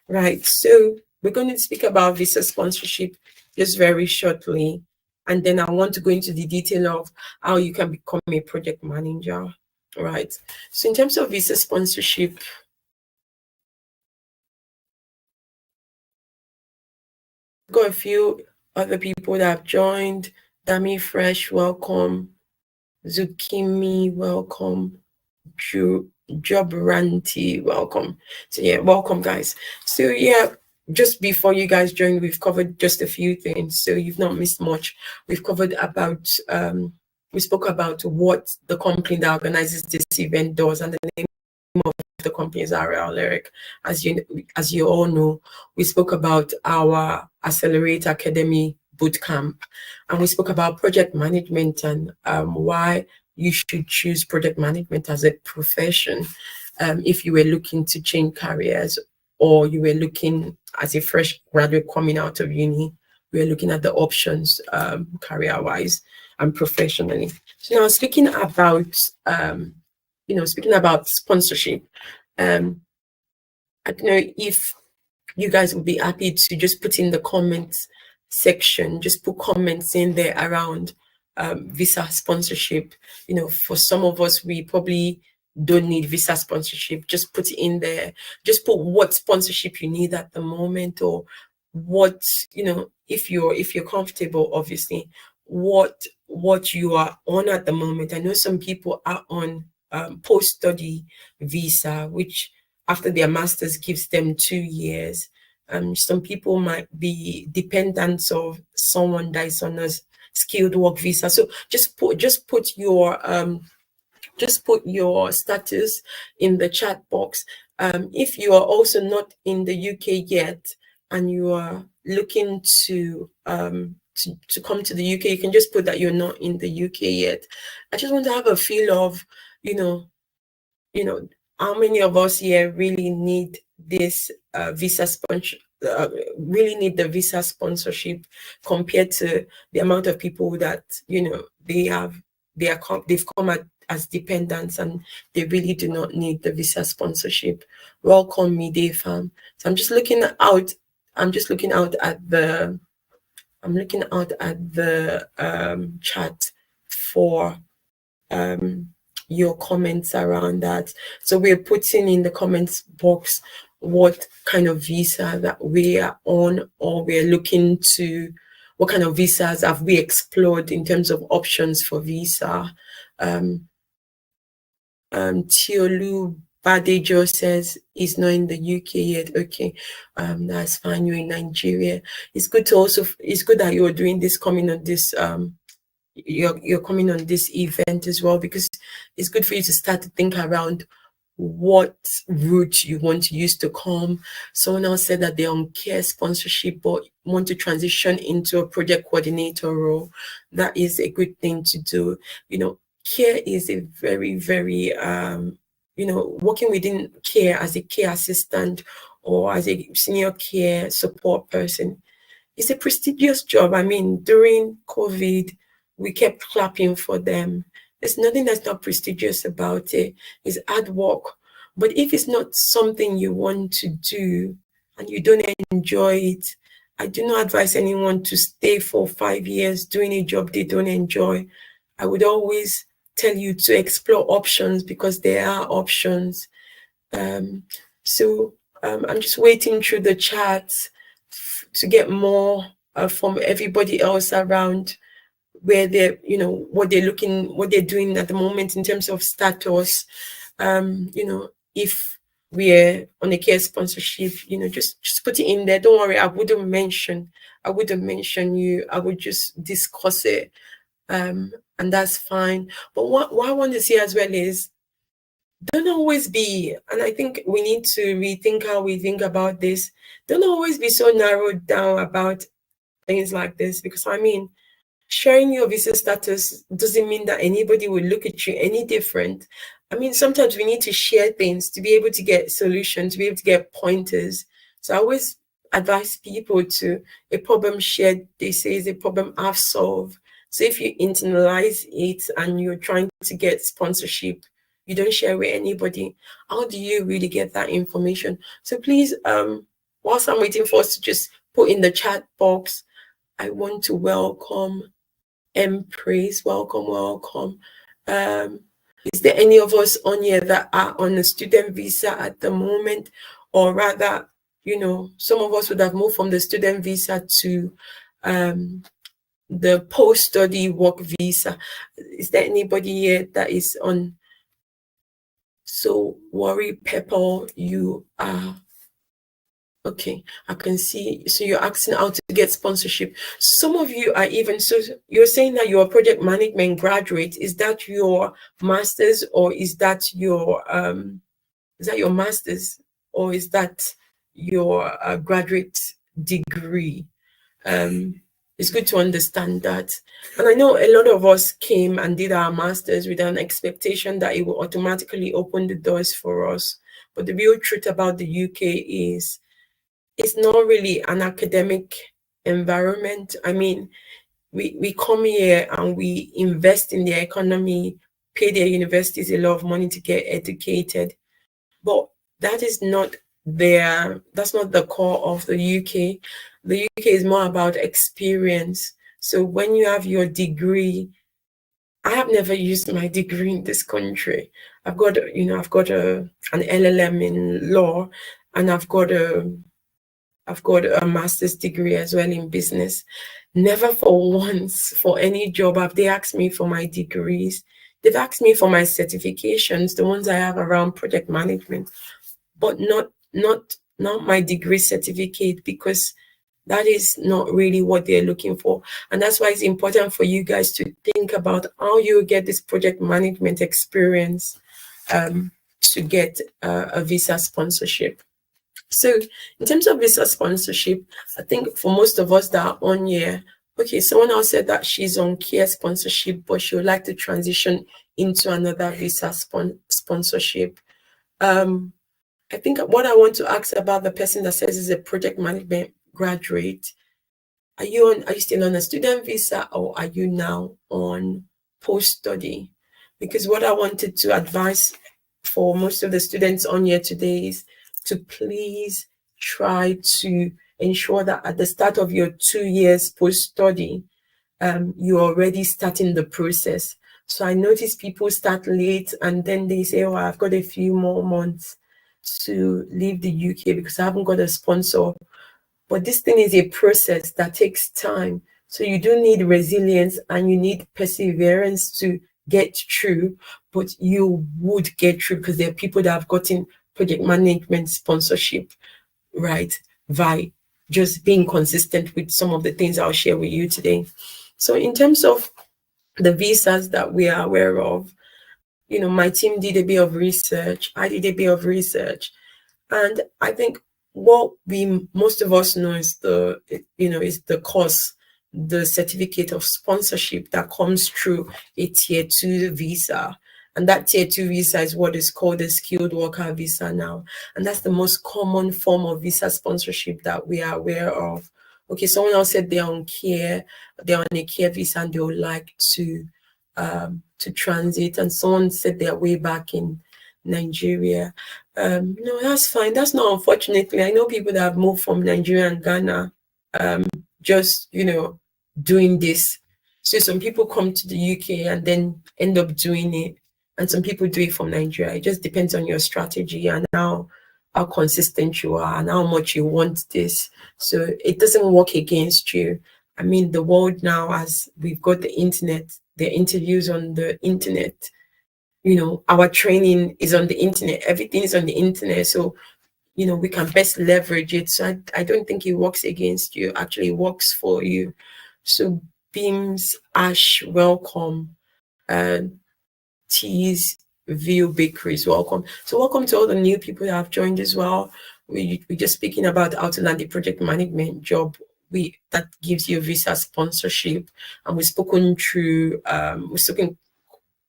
right? So we're going to speak about visa sponsorship just very shortly. And then I want to go into the detail of how you can become a project manager, right? So in terms of visa sponsorship, got a few other people that have joined. Dami Fresh, welcome. Zukimi, welcome. Jobranti, welcome. So yeah, welcome guys. So yeah, just before you guys join, we've covered just a few things, so you've not missed much. We've covered about we spoke about what the company that organizes this event does, and the name of the company is RL Lyric. As you all know, we spoke about our Accelerate Academy bootcamp, and we spoke about project management and why you should choose project management as a profession if you were looking to change careers, or you were looking as a fresh graduate coming out of uni. We were looking at the options career-wise and professionally. So now speaking about sponsorship, I don't know if you guys would be happy to just put in the comments section, just put comments in there around visa sponsorship. For some of us, we probably don't need visa sponsorship. Just put it in there. Just put what sponsorship you need at the moment, or what, if you're comfortable, obviously, what you are on at the moment. I know some people are on post-study visa, which after their master's gives them 2 years. Some people might be dependents of someone that is on a skilled work visa. So just put your status in the chat box. If you are also not in the UK yet and you are looking to come to the UK, you can just put that you're not in the UK yet. I just want to have a feel of, how many of us here really need this visa sponsorship, really need the visa sponsorship, compared to the amount of people that they've come as dependents and they really do not need the visa sponsorship. Welcome, Midday Fam. So I'm looking out at the chat for your comments around that. So we're putting in the comments box what kind of visa that we are on, or we're looking to, what kind of visas have we explored in terms of options for visa. Tiolu Badejo says he's not in the UK yet. Okay, that's fine. You're in Nigeria. It's good to also, it's good that you're doing this, coming on this you're coming on this event as well, because it's good for you to start to think around what route you want to use to come. Someone else said that they're on care sponsorship but want to transition into a project coordinator role. That is a good thing to do. You know, care is a very, very you know, working within care as a care assistant or as a senior care support person, it's a prestigious job. I mean, during COVID, we kept clapping for them. There's nothing that's not prestigious about it. It's hard work. But if it's not something you want to do and you don't enjoy it, I do not advise anyone to stay for 5 years doing a job they don't enjoy. I would always tell you to explore options, because there are options. I'm just waiting through the chats to get more from everybody else around, where they're, you know, what they're looking, what they're doing at the moment in terms of status. You know, if we're on a care sponsorship, you know, just put it in there. Don't worry, I wouldn't mention you. I would just discuss it, and that's fine. But what I want to say as well is, don't always be, and I think we need to rethink how we think about this. Don't always be so narrowed down about things like this, because I mean, sharing your visa status doesn't mean that anybody will look at you any different. I mean, sometimes we need to share things to be able to get solutions, to be able to get pointers. So I always advise people to, a problem shared, they say, is a problem half solved. So if you internalize it and you're trying to get sponsorship, you don't share with anybody, how do you really get that information? So please, whilst I'm waiting for us to just put in the chat box, I want to welcome Praise. Welcome. Is there any of us on here that are on a student visa at the moment? Or rather, you know, some of us would have moved from the student visa to the post-study work visa. Is there anybody here that is on? So Worry Pepper, you are okay. I can see. So you're asking how to get sponsorship. Some of you are even, so you're saying that you're a project management graduate. Is that your master's, or is that your master's, or is that your graduate degree? It's good to understand that. And I know a lot of us came and did our masters with an expectation that it will automatically open the doors for us. But the real truth about the UK is, it's not really an academic environment. I mean, we come here and we invest in the economy, pay their universities a lot of money to get educated. But that is not that's not the core of the UK. The UK is more about experience. So when you have your degree, I have never used my degree in this country. I've got an LLM in law, and I've got a master's degree as well in business. Never for once, for any job, have they asked me for my degrees. They've asked me for my certifications, the ones I have around project management, but not my degree certificate, because that is not really what they're looking for. And that's why it's important for you guys to think about how you get this project management experience to get a visa sponsorship. So in terms of visa sponsorship, I think for most of us that are on here, okay, someone else said that she's on care sponsorship, but she would like to transition into another visa sponsorship. I think what I want to ask about the person that says is a project management graduate, are you still on a student visa, or are you now on post-study? Because what I wanted to advise for most of the students on here today is to please try to ensure that at the start of your 2 years post-study, you're already starting the process. So I notice people start late and then they say, oh, I've got a few more months to leave the UK because I haven't got a sponsor. But this thing is a process that takes time. So you do need resilience and you need perseverance to get through, but you would get through because there are people that have gotten project management sponsorship, right, by just being consistent with some of the things I'll share with you today. So in terms of the visas that we are aware of, my team did a bit of research. I did a bit of research. And I think what most of us know is the course, the certificate of sponsorship that comes through a tier 2 visa. And that tier 2 visa is what is called a skilled worker visa now. And that's the most common form of visa sponsorship that we are aware of. Okay, someone else said they're on a care visa and they would like to transit. And someone said they're way back in Nigeria. No, that's fine. That's not unfortunately. I know people that have moved from Nigeria and Ghana, just doing this. So some people come to the UK and then end up doing it, and some people do it from Nigeria. It just depends on your strategy and how consistent you are and how much you want this. So it doesn't work against you. I mean, the world now, as we've got the internet, the interviews on the internet, our training is on the internet, everything is on the internet. So, we can best leverage it. So I don't think it works against you, actually it works for you. So Beams, Ash, welcome. Teas, View Bakeries, welcome. So welcome to all the new people that have joined as well. We're just speaking about how to land a project management job that gives you visa sponsorship. And we've spoken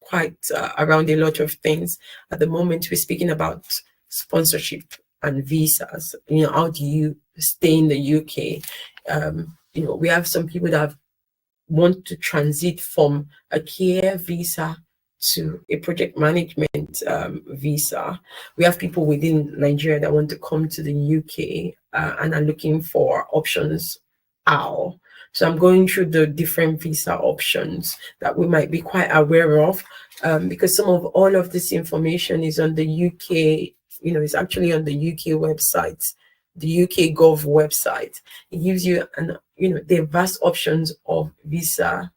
quite around a lot of things. At the moment, we're speaking about sponsorship and visas. How do you stay in the UK? We have some people that want to transit from a care visa to a project management visa. We have people within Nigeria that want to come to the UK and are looking for options. How? So I'm going through the different visa options that we might be quite aware of, because some of all of this information is on the UK, it's actually on the UK website, the UK Gov website. It gives you the vast options of visa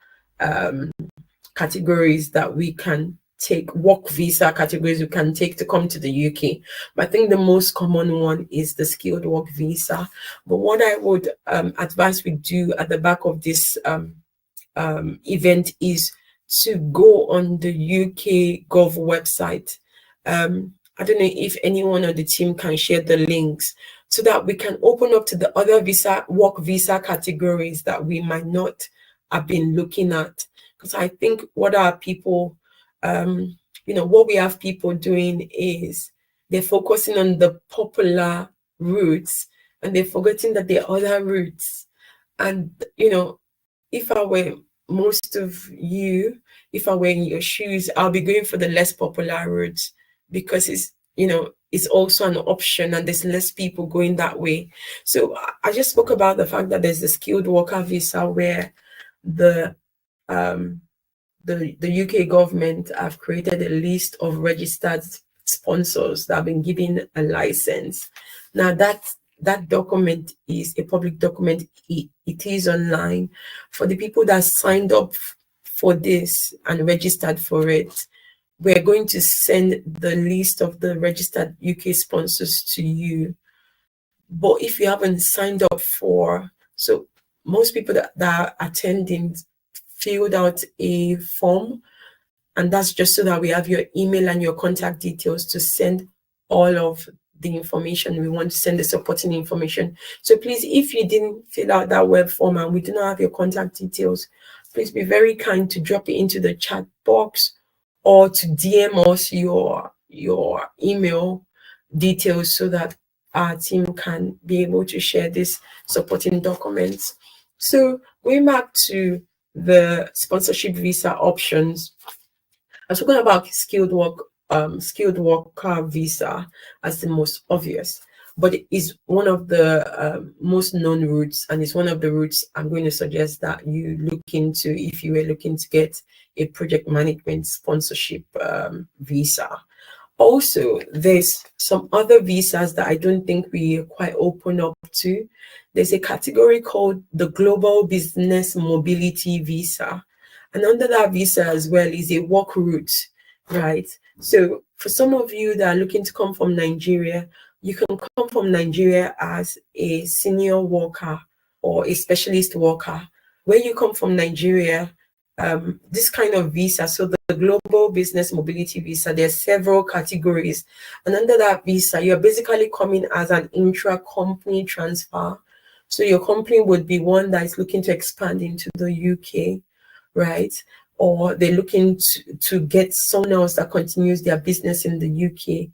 categories that we can take, work visa categories we can take to come to the UK. But I think the most common one is the skilled work visa. But what I would advise we do at the back of this event is to go on the UK Gov website. I don't know if anyone on the team can share the links so that we can open up to the other work visa categories that we might not have been looking at. Because I think what our people, what we have people doing is they're focusing on the popular routes and they're forgetting that there are other routes. And, if I were in your shoes, I'll be going for the less popular routes because it's also an option and there's less people going that way. So I just spoke about the fact that there's the skilled worker visa where the UK government have created a list of registered sponsors that have been given a license. Now that document is a public document. It is online. For the people that signed up for this and registered for it, we're going to send the list of the registered UK sponsors to you. But if you haven't signed up so most people that are attending filled out a form, and that's just so that we have your email and your contact details to send all of the information we want to send, the supporting information. So please, if you didn't fill out that web form and we do not have your contact details, please be very kind to drop it into the chat box or to DM us your email details so that our team can be able to share these supporting documents. So going back to the sponsorship visa options, I was talking about skilled worker visa as the most obvious. but it is one of the most known routes, and it's one of the routes I'm going to suggest that you look into if you were looking to get a project management sponsorship visa. Also, there's some other visas that I don't think we are quite open up to. There's a category called the Global Business Mobility Visa. And under that visa as well is a work route, right? So for some of you that are looking to come from Nigeria, you can come from Nigeria as a senior worker or a specialist worker. When you come from Nigeria, this kind of visa, so the Global Business Mobility Visa, there are several categories. And under that visa, you're basically coming as an intra-company transfer. So your company would be one that is looking to expand into the UK, right? Or they're looking to get someone else that continues their business in the UK,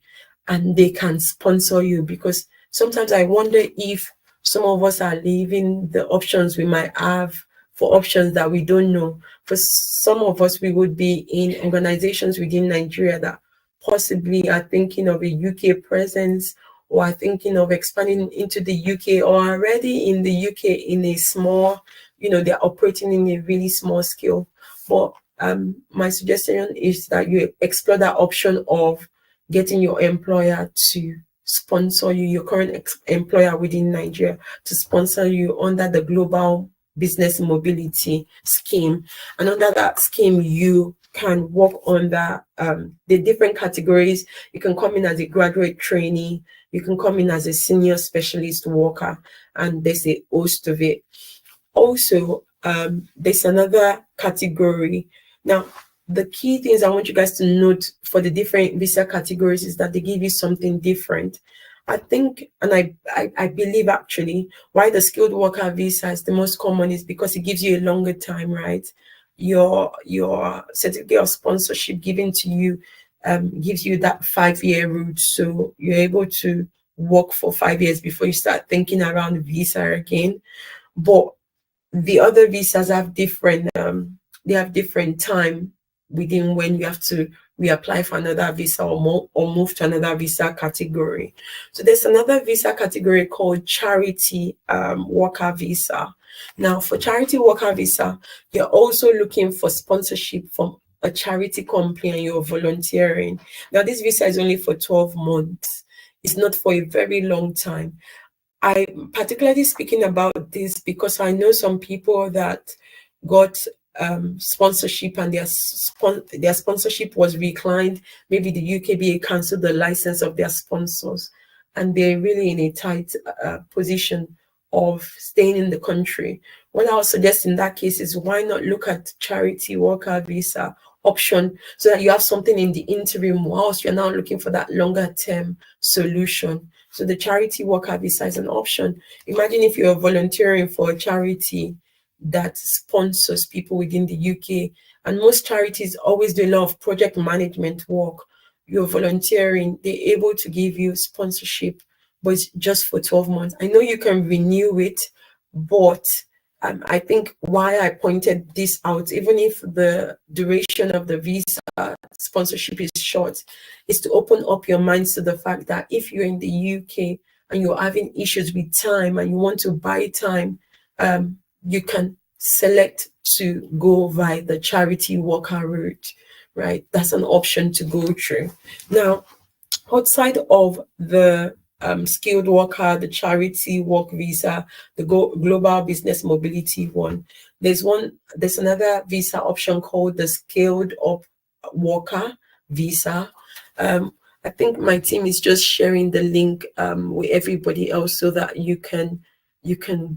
and they can sponsor you. Because sometimes I wonder if some of us are leaving the options we might have for options that we don't know. For some of us, we would be in organizations within Nigeria that possibly are thinking of a UK presence, or are thinking of expanding into the UK, or are already in the UK in a small, they're operating in a really small scale. But my suggestion is that you explore that option of getting your employer to sponsor you, your current employer within Nigeria, to sponsor you under the Global Business Mobility Scheme. And under that scheme, you can work under the different categories. You can come in as a graduate trainee, you can come in as a senior specialist worker, and there's a host of it. Also, there's another category. Now, the key things I want you guys to note for the different visa categories is that they give you something different. I think, and I believe actually, why the skilled worker visa is the most common is because it gives you a longer time, right? Your certificate of sponsorship given to you gives you that 5-year route, so you're able to work for 5 years before you start thinking around visa again. But the other visas have different time within when you have to reapply for another visa or move to another visa category. So there's another visa category called charity worker visa. Now, for charity worker visa, you're also looking for sponsorship from a charity company and you're volunteering. Now, this visa is only for 12 months. It's not for a very long time. I'm particularly speaking about this because I know some people that got sponsorship and their sponsorship was reclined. Maybe the UKBA cancelled the license of their sponsors, and they're really in a tight position of staying in the country. What I would suggest in that case is, why not look at charity worker visa option, so that you have something in the interim whilst you're now looking for that longer term solution. So the charity worker visa is an option. Imagine if you're volunteering for a charity that sponsors people within the UK, and most charities always do a lot of project management work. You're volunteering, they're able to give you sponsorship, but it's just for 12 months. I know you can renew it, but I think why I pointed this out, even if the duration of the visa sponsorship is short, is to open up your minds to the fact that if you're in the UK and you're having issues with time and you want to buy time, you can select to go via the charity worker route, right? That's an option to go through. Now, outside of the skilled worker, the charity work visa, the global business mobility one, there's another visa option called the scaled up worker visa. I think my team is just sharing the link with everybody else so that you can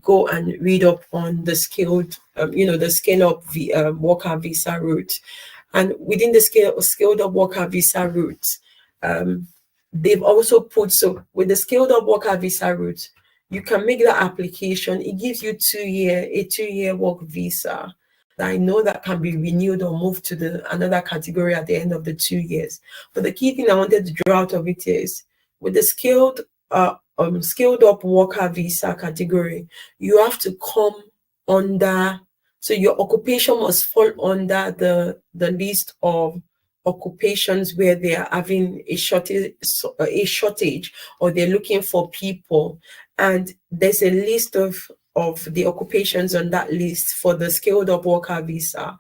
go and read up on the scaled the scale up worker visa route. And within the scaled up worker visa route, they've also put, so with the scaled up worker visa route, you can make that application. It gives you a 2-year work visa that I know that can be renewed or moved to another category at the end of the 2 years. But the key thing I wanted to draw out of it is, with the scaled up worker visa category, you have to come under, so your occupation must fall under the list of occupations where they are having a shortage, or they're looking for people, and there's a list of the occupations on that list for the skilled up worker visa.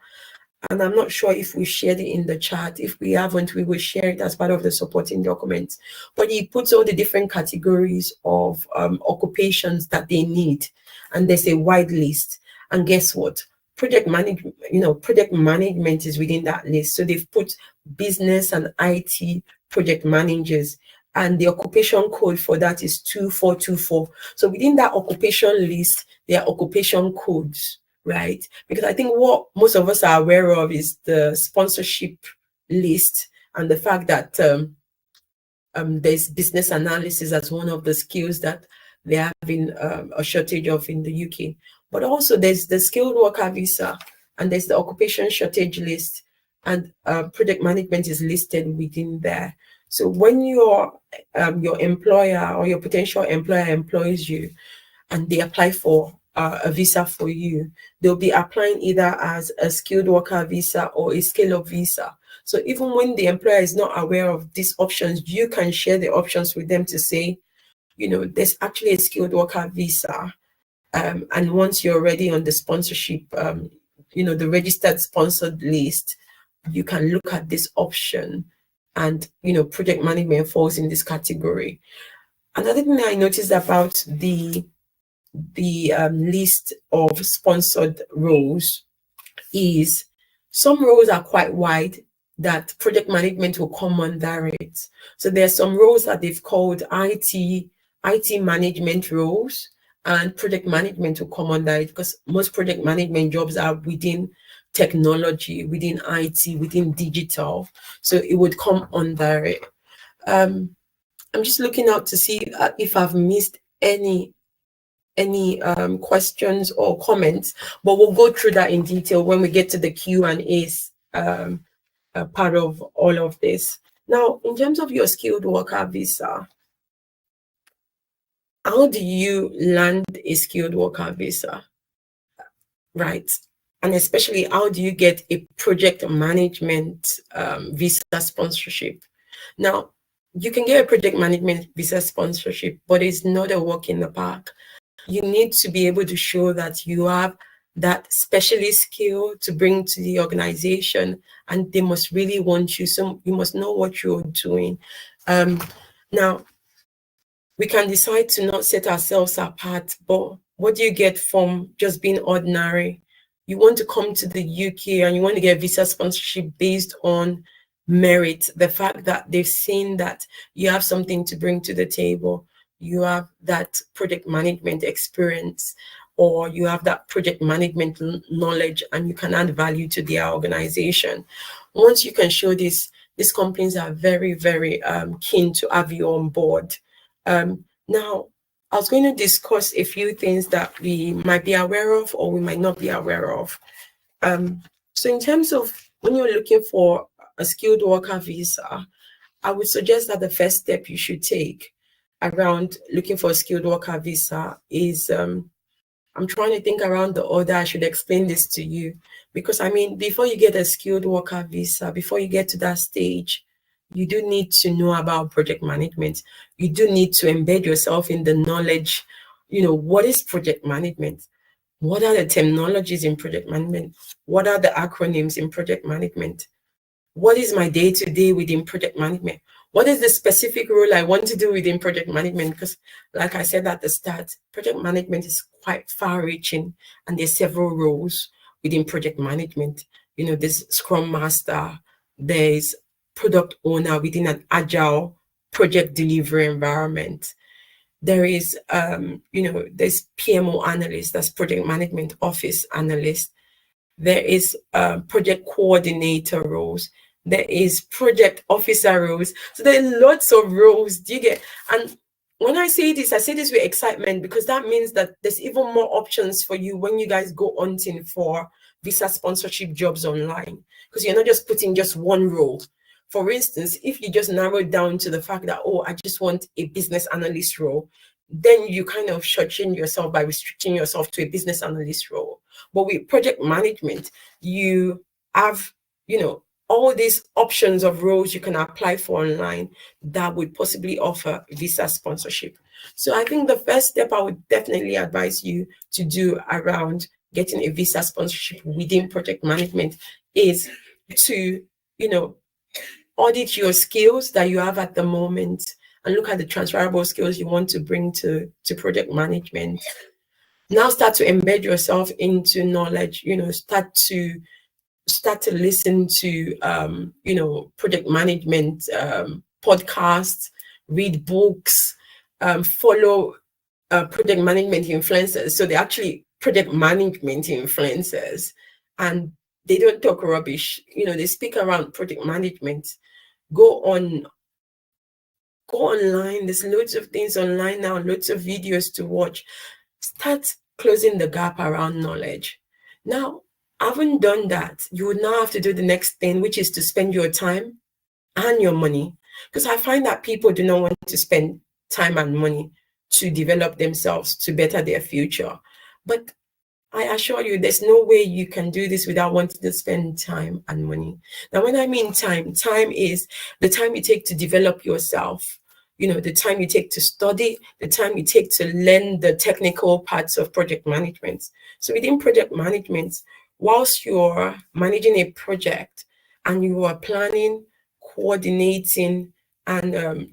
And I'm not sure if we shared it in the chat. If we haven't, we will share it as part of the supporting documents. But he puts all the different categories of occupations that they need, and there's a wide list. And guess what? Project management, project management is within that list. So they've put business and IT project managers, and the occupation code for that is 2424. So within that occupation list, there are occupation codes, right? Because I think what most of us are aware of is the sponsorship list, and the fact that there's business analysis as one of the skills that they're having a shortage of in the UK. But also there's the skilled worker visa, and there's the occupation shortage list, and project management is listed within there. So when your employer or your potential employer employs you and they apply for a visa for you, they'll be applying either as a skilled worker visa or a scale-up visa. So even when the employer is not aware of these options, you can share the options with them to say, there's actually a skilled worker visa. And once you're already on the sponsorship, the registered sponsored list, you can look at this option, and, project management falls in this category. Another thing I noticed about the list of sponsored roles is some roles are quite wide that project management will come under it. So there are some roles that they've called IT management roles, and project management will come under it, because most project management jobs are within technology, within IT, within digital. So it would come under it. I'm just looking out to see if I've missed any questions or comments, but we'll go through that in detail when we get to the Q&As part of all of this. Now, in terms of your skilled worker visa, how do you land a skilled worker visa, right? And especially, how do you get a project management visa sponsorship? Now, you can get a project management visa sponsorship, but it's not a walk in the park. You need to be able to show that you have that specialist skill to bring to the organization, and they must really want you. So you must know what you're doing. Now, we can decide to not set ourselves apart, but what do you get from just being ordinary? You want to come to the UK and you want to get visa sponsorship based on merit, the fact that they've seen that you have something to bring to the table, you have that project management experience, or you have that project management knowledge, and you can add value to their organization. Once you can show this, these companies are very, very keen to have you on board. Now, I was going to discuss a few things that we might be aware of or we might not be aware of. So in terms of when you're looking for a skilled worker visa, I would suggest that the first step you should take around looking for a skilled worker visa is, I'm trying to think around the order I should explain this to you, because I mean, before you get a skilled worker visa, before you get to that stage, you do need to know about project management. You do need to embed yourself in the knowledge. What is project management? What are the terminologies in project management? What are the acronyms in project management? What is my day-to-day within project management? What is the specific role I want to do within project management? Because like I said at the start, project management is quite far-reaching, and there's several roles within project management. There's Scrum Master, there's product owner within an agile project delivery environment. There is, there's PMO analyst, that's project management office analyst. There is project coordinator roles. There is project officer roles. So there are lots of roles. Do you get? And when I say this with excitement, because that means that there's even more options for you when you guys go hunting for visa sponsorship jobs online, because you're not just putting just one role. For instance, if you just narrow it down to the fact that, I just want a business analyst role, then you kind of shortchange yourself by restricting yourself to a business analyst role. But with project management, you have, all these options of roles you can apply for online that would possibly offer visa sponsorship. So I think the first step I would definitely advise you to do around getting a visa sponsorship within project management is to, audit your skills that you have at the moment and look at the transferable skills you want to bring to project management. Now start to embed yourself into knowledge, start to listen to project management podcasts, read books, follow project management influencers. So they're actually project management influencers, and they don't talk rubbish. They speak around project management. Go online. There's loads of things online now, loads of videos to watch. Start closing the gap around knowledge. Now, having done that, you would now have to do the next thing, which is to spend your time and your money. Because I find that people do not want to spend time and money to develop themselves, to better their future. But I assure you, there's no way you can do this without wanting to spend time and money. Now, when I mean time is the time you take to develop yourself, the time you take to study, the time you take to learn the technical parts of project management. So within project management, whilst you're managing a project and you are planning, coordinating, and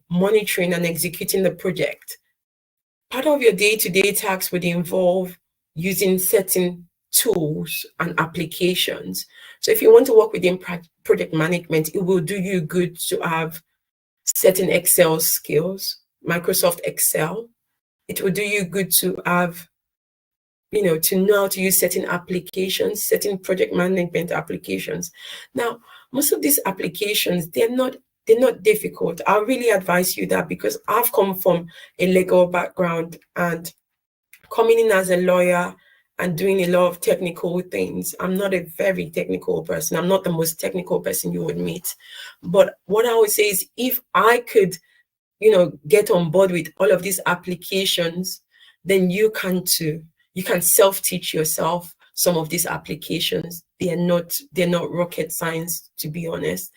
monitoring and executing the project, part of your day-to-day tasks would involve using certain tools and applications. So if you want to work within project management, it will do you good to have certain Excel skills, Microsoft Excel. It will do you good to have, to know how to use certain applications, certain project management applications. Now, most of these applications, they're not difficult. I really advise you that, because I've come from a legal background, and coming in as a lawyer and doing a lot of technical things. I'm not a very technical person. I'm not the most technical person you would meet. But what I would say is, if I could, get on board with all of these applications, then you can too. You can self-teach yourself some of these applications. They're not rocket science, to be honest.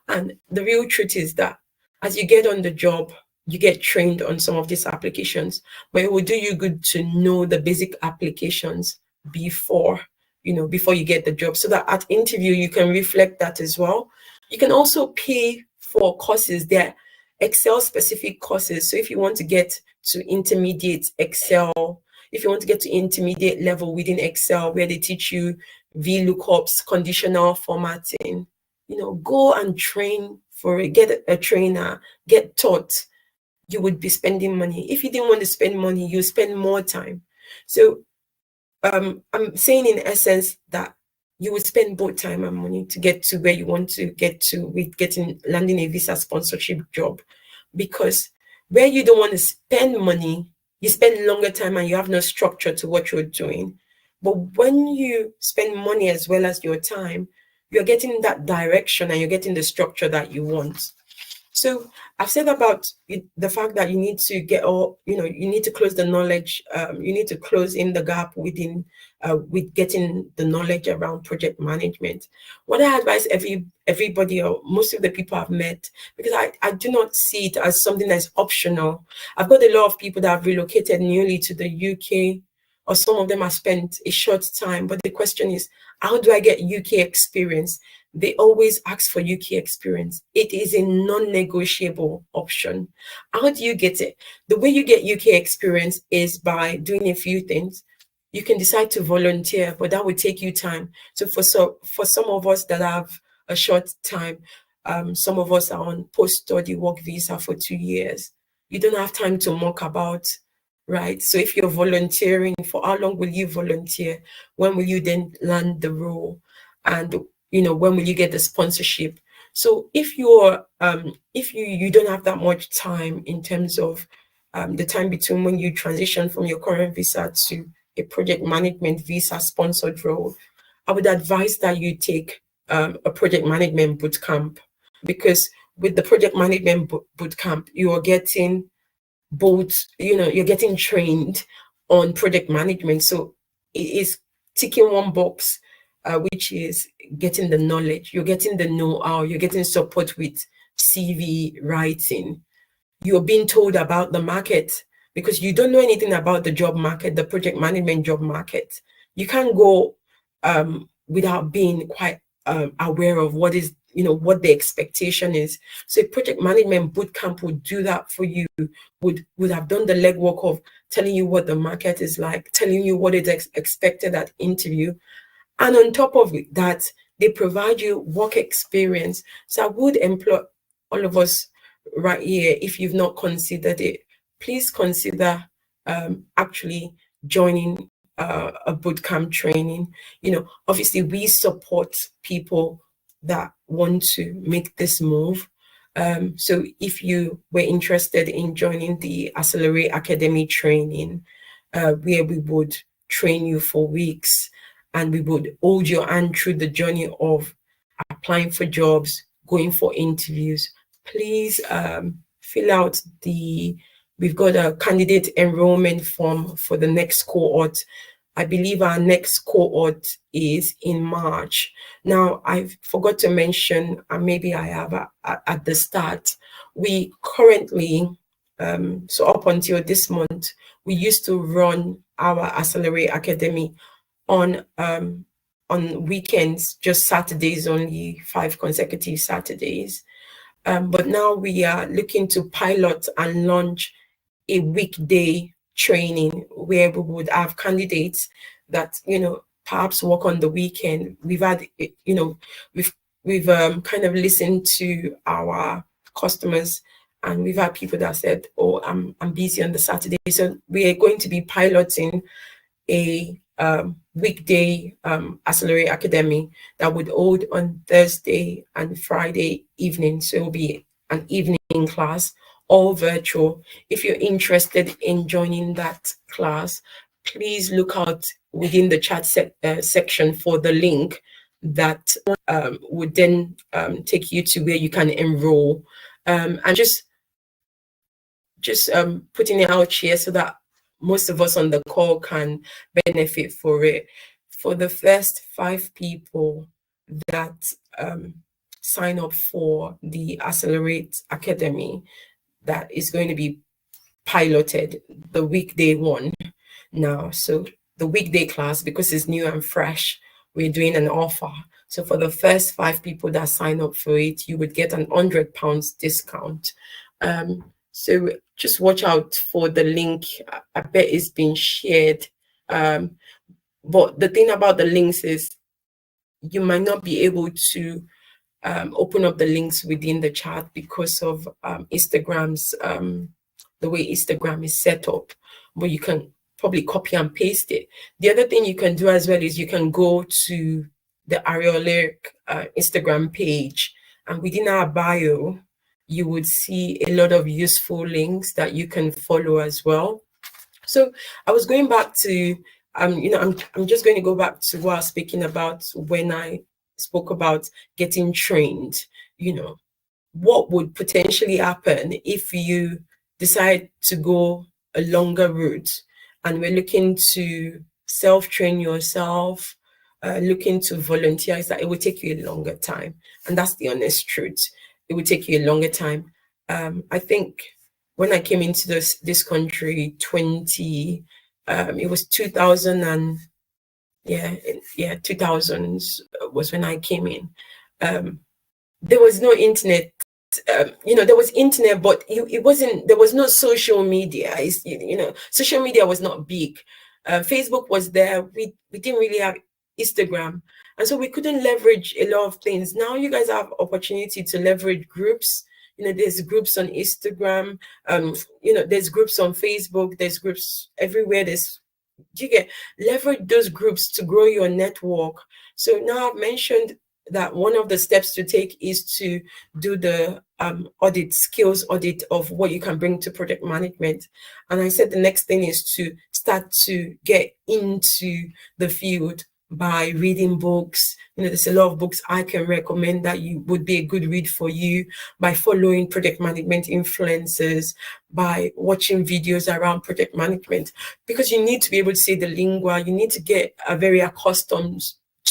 And the real truth is that as you get on the job, you get trained on some of these applications, but it will do you good to know the basic applications before you get the job, so that at interview you can reflect that as well. You can also pay for courses. They're Excel specific courses. So if you want to get to intermediate Excel, if you want to get to intermediate level within Excel, where they teach you VLOOKUPs, conditional formatting, go and train for it. Get a trainer, get taught. You would be spending money. If you didn't want to spend money, you spend more time. So I'm saying in essence that you would spend both time and money to get to where you want to get to with landing a visa sponsorship job. Because where you don't want to spend money, you spend longer time and you have no structure to what you're doing. But when you spend money as well as your time, you're getting that direction and you're getting the structure that you want. So I've said about the fact that you need to you need to close the knowledge, you need to close in the gap with getting the knowledge around project management. What I advise everybody, or most of the people I've met, because I do not see it as something that's optional. I've got a lot of people that have relocated newly to the UK, or some of them have spent a short time. But the question is, how do I get UK experience? They always ask for UK experience. It is a non-negotiable option. How do you get it? The way you get UK experience is by doing a few things. You can decide to volunteer, but that would take you time. So for some of us that have a short time, some of us are on post-study work visa for 2 years. You don't have time to muck about, right? So if you're volunteering, for how long will you volunteer? When will you then land the role? And when will you get the sponsorship? So if you're if you don't have that much time in terms of the time between when you transition from your current visa to a project management visa sponsored role, I would advise that you take a project management bootcamp, because with the project management bootcamp, you are getting you're getting trained on project management. So it is ticking one box which is getting the knowledge, you're getting the know-how, you're getting support with CV writing. You're being told about the market because you don't know anything about the job market, the project management job market. You can't go without being quite aware of what is, what the expectation is. So a project management bootcamp would do that for you, would have done the legwork of telling you what the market is like, telling you what is expected at interview. And on top of that, they provide you work experience. So I would employ all of us right here, if you've not considered it, please consider actually joining a bootcamp training. Obviously we support people that want to make this move. So if you were interested in joining the Accelerate Academy training, where we would train you for weeks and we would hold your hand through the journey of applying for jobs, going for interviews, please fill out we've got a candidate enrollment form for the next cohort. I believe our next cohort is in March. Now, I forgot to mention, and maybe I have at the start, we currently, so up until this month, we used to run our Accelerate Academy on weekends, just Saturdays only, 5 consecutive Saturdays. But now we are looking to pilot and launch a weekday training where we would have candidates that, perhaps work on the weekend. We've had, we've kind of listened to our customers, and we've had people that said, oh, I'm busy on the Saturday. So we are going to be piloting a weekday Accelerate Academy that would hold on Thursday and Friday evening. So it'll be an evening class, all virtual. If you're interested in joining that class, please look out within the chat section for the link that would then take you to where you can enroll. And just putting it out here so that most of us on the call can benefit for it. For the first 5 people that sign up for the Accelerate Academy, that is going to be piloted the weekday one now. So the weekday class, because it's new and fresh, we're doing an offer. So for the first 5 people that sign up for it, you would get an £100 discount. So just watch out for the link. I bet it's been shared. But the thing about the links is you might not be able to open up the links within the chat because of Instagram's, the way Instagram is set up, but you can probably copy and paste it. The other thing you can do as well is you can go to the Areolyric Instagram page, and within our bio, you would see a lot of useful links that you can follow as well. So I was going back to, I'm just going to go back to what I was speaking about when I spoke about getting trained. What would potentially happen if you decide to go a longer route, and we're looking to self-train yourself, looking to volunteer, is that it will take you a longer time. And that's the honest truth. It would take you a longer time. I think when I came into this country, it was 2000 and 2000s was when I came in. There was no internet. There was internet, but it wasn't. There was no social media. Social media was not big. Facebook was there. We didn't really have Instagram, and so we couldn't leverage a lot of things. Now you guys have opportunity to leverage groups. There's groups on Instagram. There's groups on Facebook. There's groups everywhere. Leverage those groups to grow your network. So now I've mentioned that one of the steps to take is to do the skills audit of what you can bring to project management. And I said the next thing is to start to get into the field by reading books. There's a lot of books I can recommend that would be a good read for you, by following project management influencers, by watching videos around project management, because you need to be able to say the lingua. You need to get very accustomed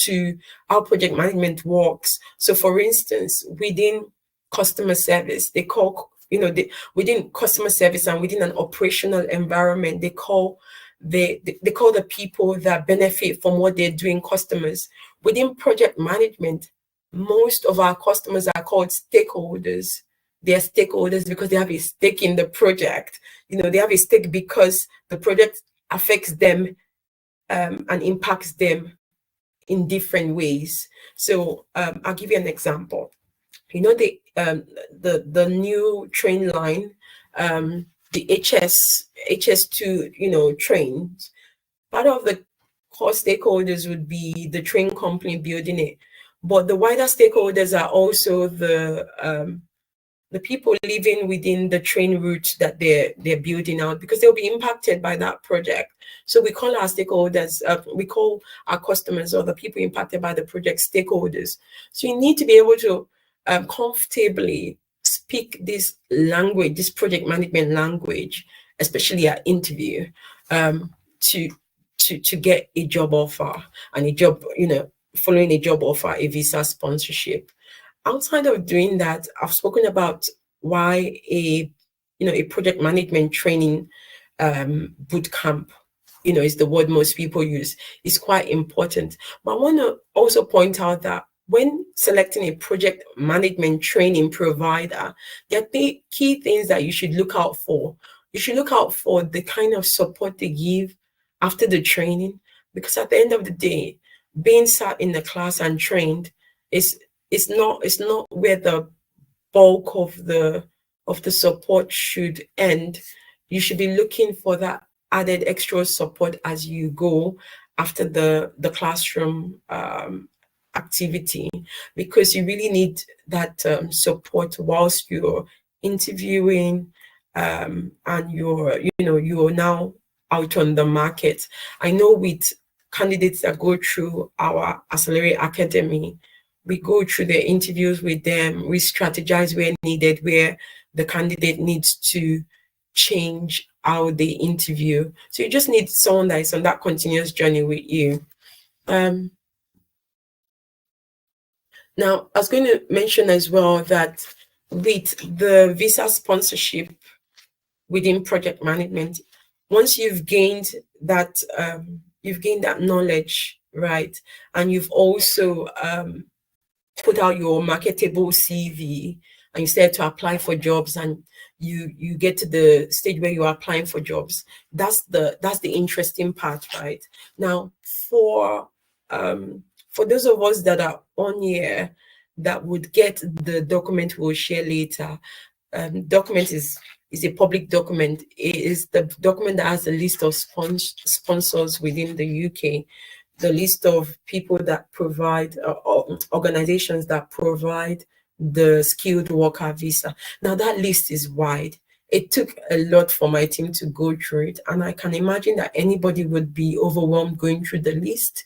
to how project management works. So for instance, within customer service, they call, within customer service and within an operational environment, they call the people that benefit from what they're doing customers. Within project management, most of our customers are called stakeholders. They are stakeholders because they have a stake in the project. They have a stake because the project affects them and impacts them in different ways. So I'll give you an example. The new train line, the HS2, trains. Part of the core stakeholders would be the train company building it, but the wider stakeholders are also the people living within the train route that they're building out, because they'll be impacted by that project. So we call our stakeholders, we call our customers or the people impacted by the project stakeholders. So you need to be able to comfortably speak this language, this project management language, especially at interview, to get a job offer and a job, following a job offer, a visa sponsorship. Outside of doing that, I've spoken about why a project management training boot camp, is the word most people use, is quite important. But I want to also point out that when selecting a project management training provider, there are key things that you should look out for. You should look out for the kind of support they give after the training, because at the end of the day, being sat in the class and trained is not where the bulk of the support should end. You should be looking for that added extra support as you go after the classroom activity, because you really need that support whilst you're interviewing and you're now out on the market. I know with candidates that go through our Accelerate Academy, we go through the interviews with them, we strategize where needed, where the candidate needs to change how they interview. So you just need someone that is on that continuous journey with you. Now, I was going to mention as well that with the visa sponsorship within project management, once you've gained that knowledge, right, and you've also put out your marketable CV and you start to apply for jobs, and you get to the stage where you are applying for jobs, that's the interesting part, right? Now, for those of us that are on here that would get the document we'll share later, document is a public document. It is the document that has a list of sponsors within the UK, the list of people that provide, organizations that provide the skilled worker visa. Now that list is wide. It took a lot for my team to go through it, and I can imagine that anybody would be overwhelmed going through the list.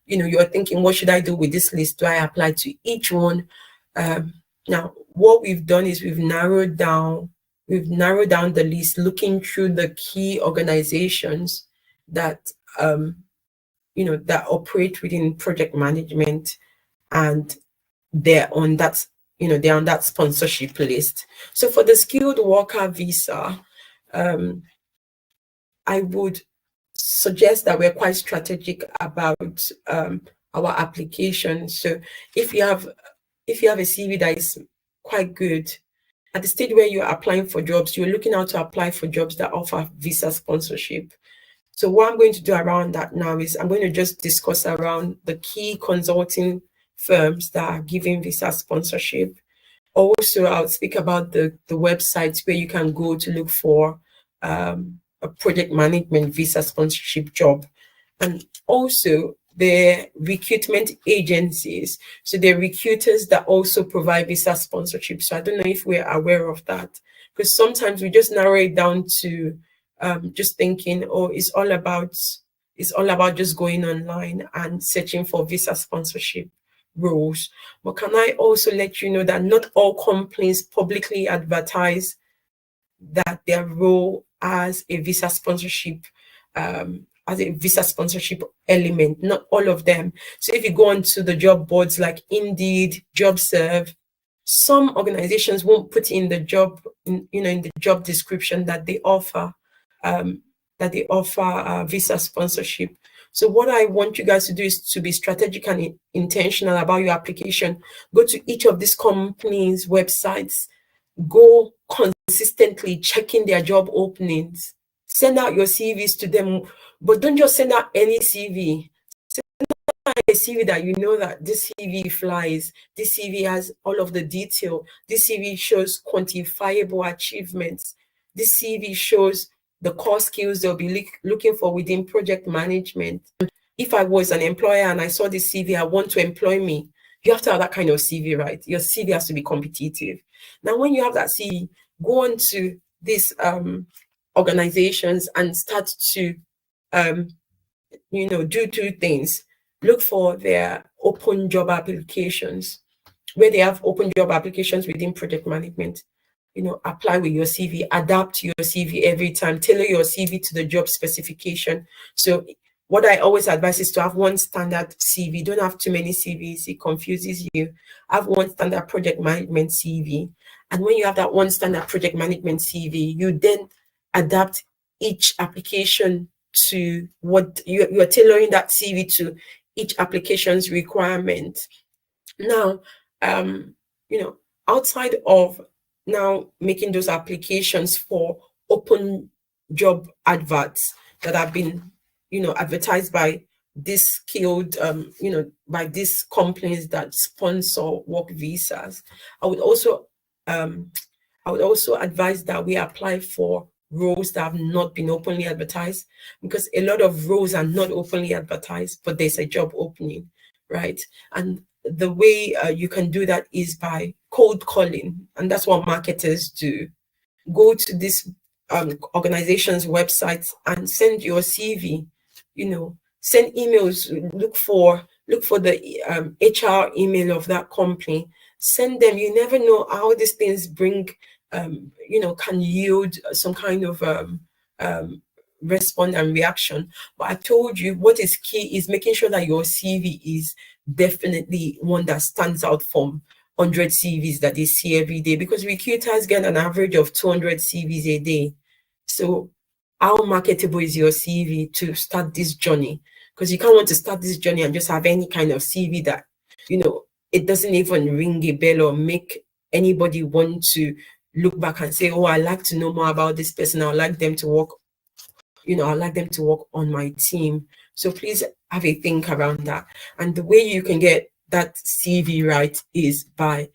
You're thinking, what should I do with this list? Do I apply to each one? Now, what we've done is we've narrowed down the list, looking through the key organizations that that operate within project management, and they're on that sponsorship list. So for the skilled worker visa, I would suggest that we're quite strategic about our application. So if you have a CV that is quite good, at the stage where you're applying for jobs, you're looking out to apply for jobs that offer visa sponsorship. So what I'm going to do around that now is I'm going to just discuss around the key consulting firms that are giving visa sponsorship. Also, I'll speak about the websites where you can go to look for a project management visa sponsorship job, and also the recruitment agencies. So the recruiters that also provide visa sponsorship. So I don't know if we're aware of that, because sometimes we just narrow it down to just thinking, oh, it's all about just going online and searching for visa sponsorship roles. But can I also let you know that not all companies publicly advertise that their role as a visa sponsorship a visa sponsorship element, not all of them. So if you go onto the job boards like Indeed, JobServe, some organizations won't put in the job, in the job description that they offer visa sponsorship. So what I want you guys to do is to be strategic and intentional about your application. Go to each of these companies' websites, go consistently checking their job openings, send out your CVs to them, but don't just send out any CV. Send out a CV that you know that this CV flies, this CV has all of the detail, this CV shows quantifiable achievements, this CV shows the core skills they'll be looking for within project management. If I was an employer and I saw this CV, I want to employ me. You have to have that kind of CV, right? Your CV has to be competitive. Now, when you have that CV, go on to these organizations and start to, do two things. Look for their open job applications, where they have open job applications within project management. Apply with your CV, adapt your CV every time, tailor your CV to the job specification. So what I always advise is to have one standard CV. Don't have too many CVs, it confuses you. Have one standard project management CV. And when you have that one standard project management CV, you then adapt each application to what you're tailoring that CV to each application's requirement. Now, outside of now making those applications for open job adverts that have been, advertised by these skilled, by these companies that sponsor work visas, I would also advise that we apply for roles that have not been openly advertised, because a lot of roles are not openly advertised, but there's a job opening, right? And the way you can do that is by cold calling, and that's what marketers do. Go to this organization's websites and send your CV. Send emails. Look for the HR email of that company. Send them. You never know how these things bring, can yield some kind of response and reaction. But I told you what is key is making sure that your CV is definitely one that stands out from 100 CVs that they see every day, because recruiters get an average of 200 CVs a day. So how marketable is your CV to start this journey? Because you can't want to start this journey and just have any kind of CV that, it doesn't even ring a bell or make anybody want to look back and say, oh, I'd like to know more about this person. I'd like them to work, I'd like them to work on my team. So please have a think around that. And the way you can get that CV right is by,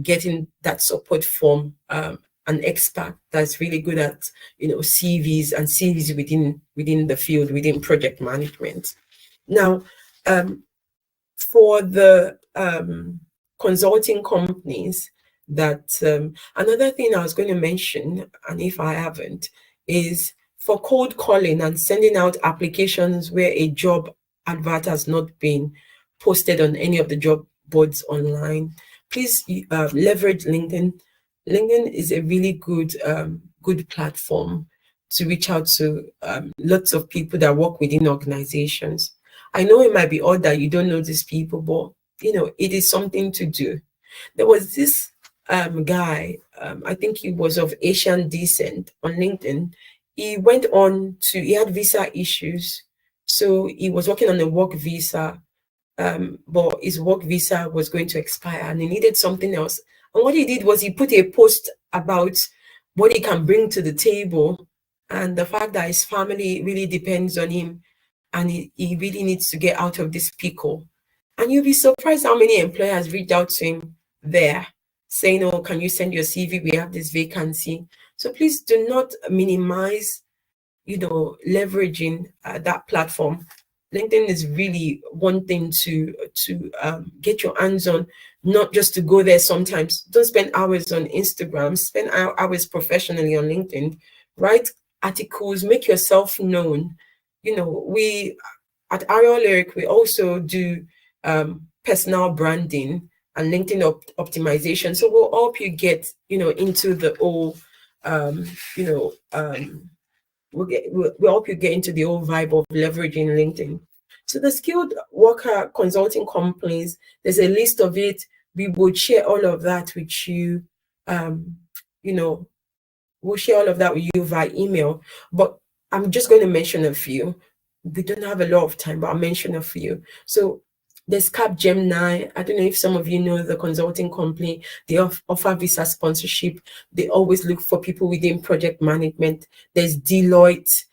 getting that support from an expert that's really good at, CVs and CVs within the field, within project management. Now, for the consulting companies, that another thing I was going to mention, and if I haven't, is for cold calling and sending out applications where a job advert has not been posted on any of the job boards online. Please leverage LinkedIn. LinkedIn is a really good platform to reach out to lots of people that work within organizations. I know it might be odd that you don't know these people, but it is something to do. There was this guy, I think he was of Asian descent, on LinkedIn. He had visa issues. So he was working on a work visa, but his work visa was going to expire and he needed something else. And what he did was he put a post about what he can bring to the table and the fact that his family really depends on him and he really needs to get out of this pickle. And you'll be surprised how many employers reached out to him there saying, oh, can you send your CV? We have this vacancy. So please do not minimize, leveraging that platform. LinkedIn is really one thing to get your hands on, not just to go there sometimes. Don't spend hours on Instagram, spend hours professionally on LinkedIn. Write articles, make yourself known. We at Ariel Lyric, we also do personal branding and LinkedIn optimization. So we'll help you get, into the whole, we'll help you get into the whole vibe of leveraging LinkedIn. So the skilled worker consulting companies, there's a list of it. We would share all of that with you. You know, we'll share all of that with you via email. But I'm just going to mention a few. We don't have a lot of time, but I'll mention a few. So there's Capgemini. I don't know if some of you know the consulting company. They offer visa sponsorship. They always look for people within project management. There's Deloitte.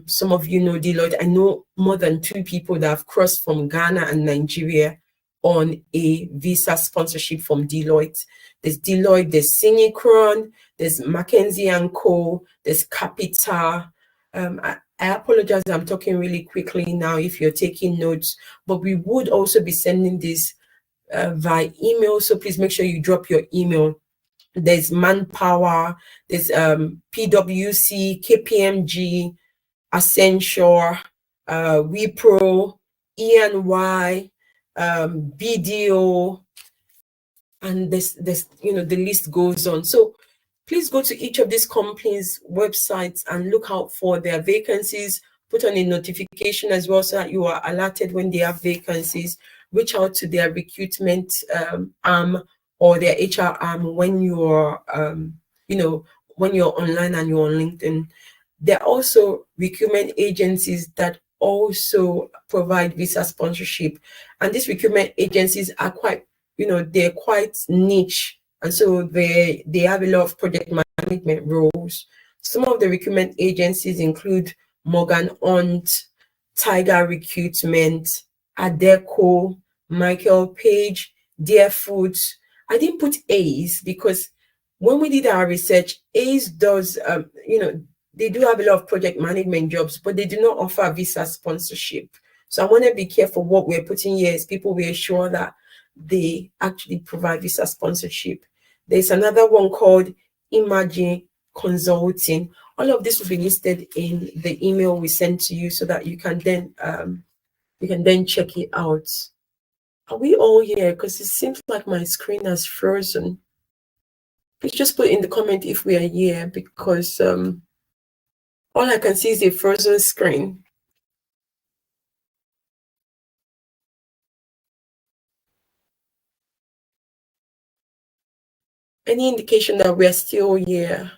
Some of you know Deloitte. I know more than 2 people that have crossed from Ghana and Nigeria on a visa sponsorship from Deloitte. There's Deloitte, there's Synchron, there's McKinsey & Co., there's Capita. I apologize, I'm talking really quickly now if you're taking notes, but we would also be sending this via email, so please make sure you drop your email. There's Manpower, there's PwC, KPMG, Accenture, Wipro, EY, BDO, and this you know, the list goes on. So please go to each of these companies' websites and look out for their vacancies. Put on a notification as well so that you are alerted when they have vacancies. Reach out to their recruitment arm or their HR arm when you're you know, when you're online and you're on LinkedIn. There are also recruitment agencies that also provide visa sponsorship, and these recruitment agencies are quite, you know, they're quite niche, and so they have a lot of project management roles. Some of the recruitment agencies include Morgan Hunt, Tiger Recruitment, Adecco, Michael Page, Dear Foods. I didn't put Ace because when we did our research, Ace does, you know, they do have a lot of project management jobs, but they do not offer visa sponsorship. So I want to be careful what we're putting here is people we are sure that they actually provide visa sponsorship. There's another one called Imagine Consulting. All of this will be listed in the email we send to you so that you can then check it out. Are we all here? Because it seems like my screen has frozen. Please just put in the comment if we are here, because all I can see is a frozen screen. Any indication that we are still here?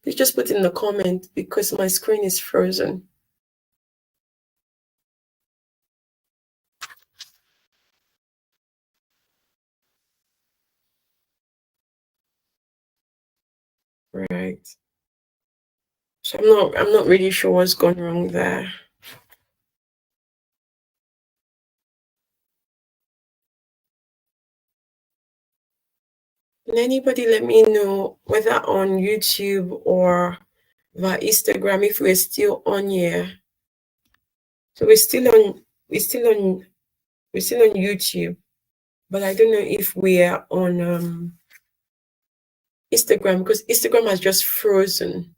Please just put in the comment because my screen is frozen. Right. So I'm not really sure what's gone wrong there. Can anybody let me know whether on YouTube or via Instagram if we're still on here? So we're still on YouTube, but I don't know if we are on Instagram, because Instagram has just frozen.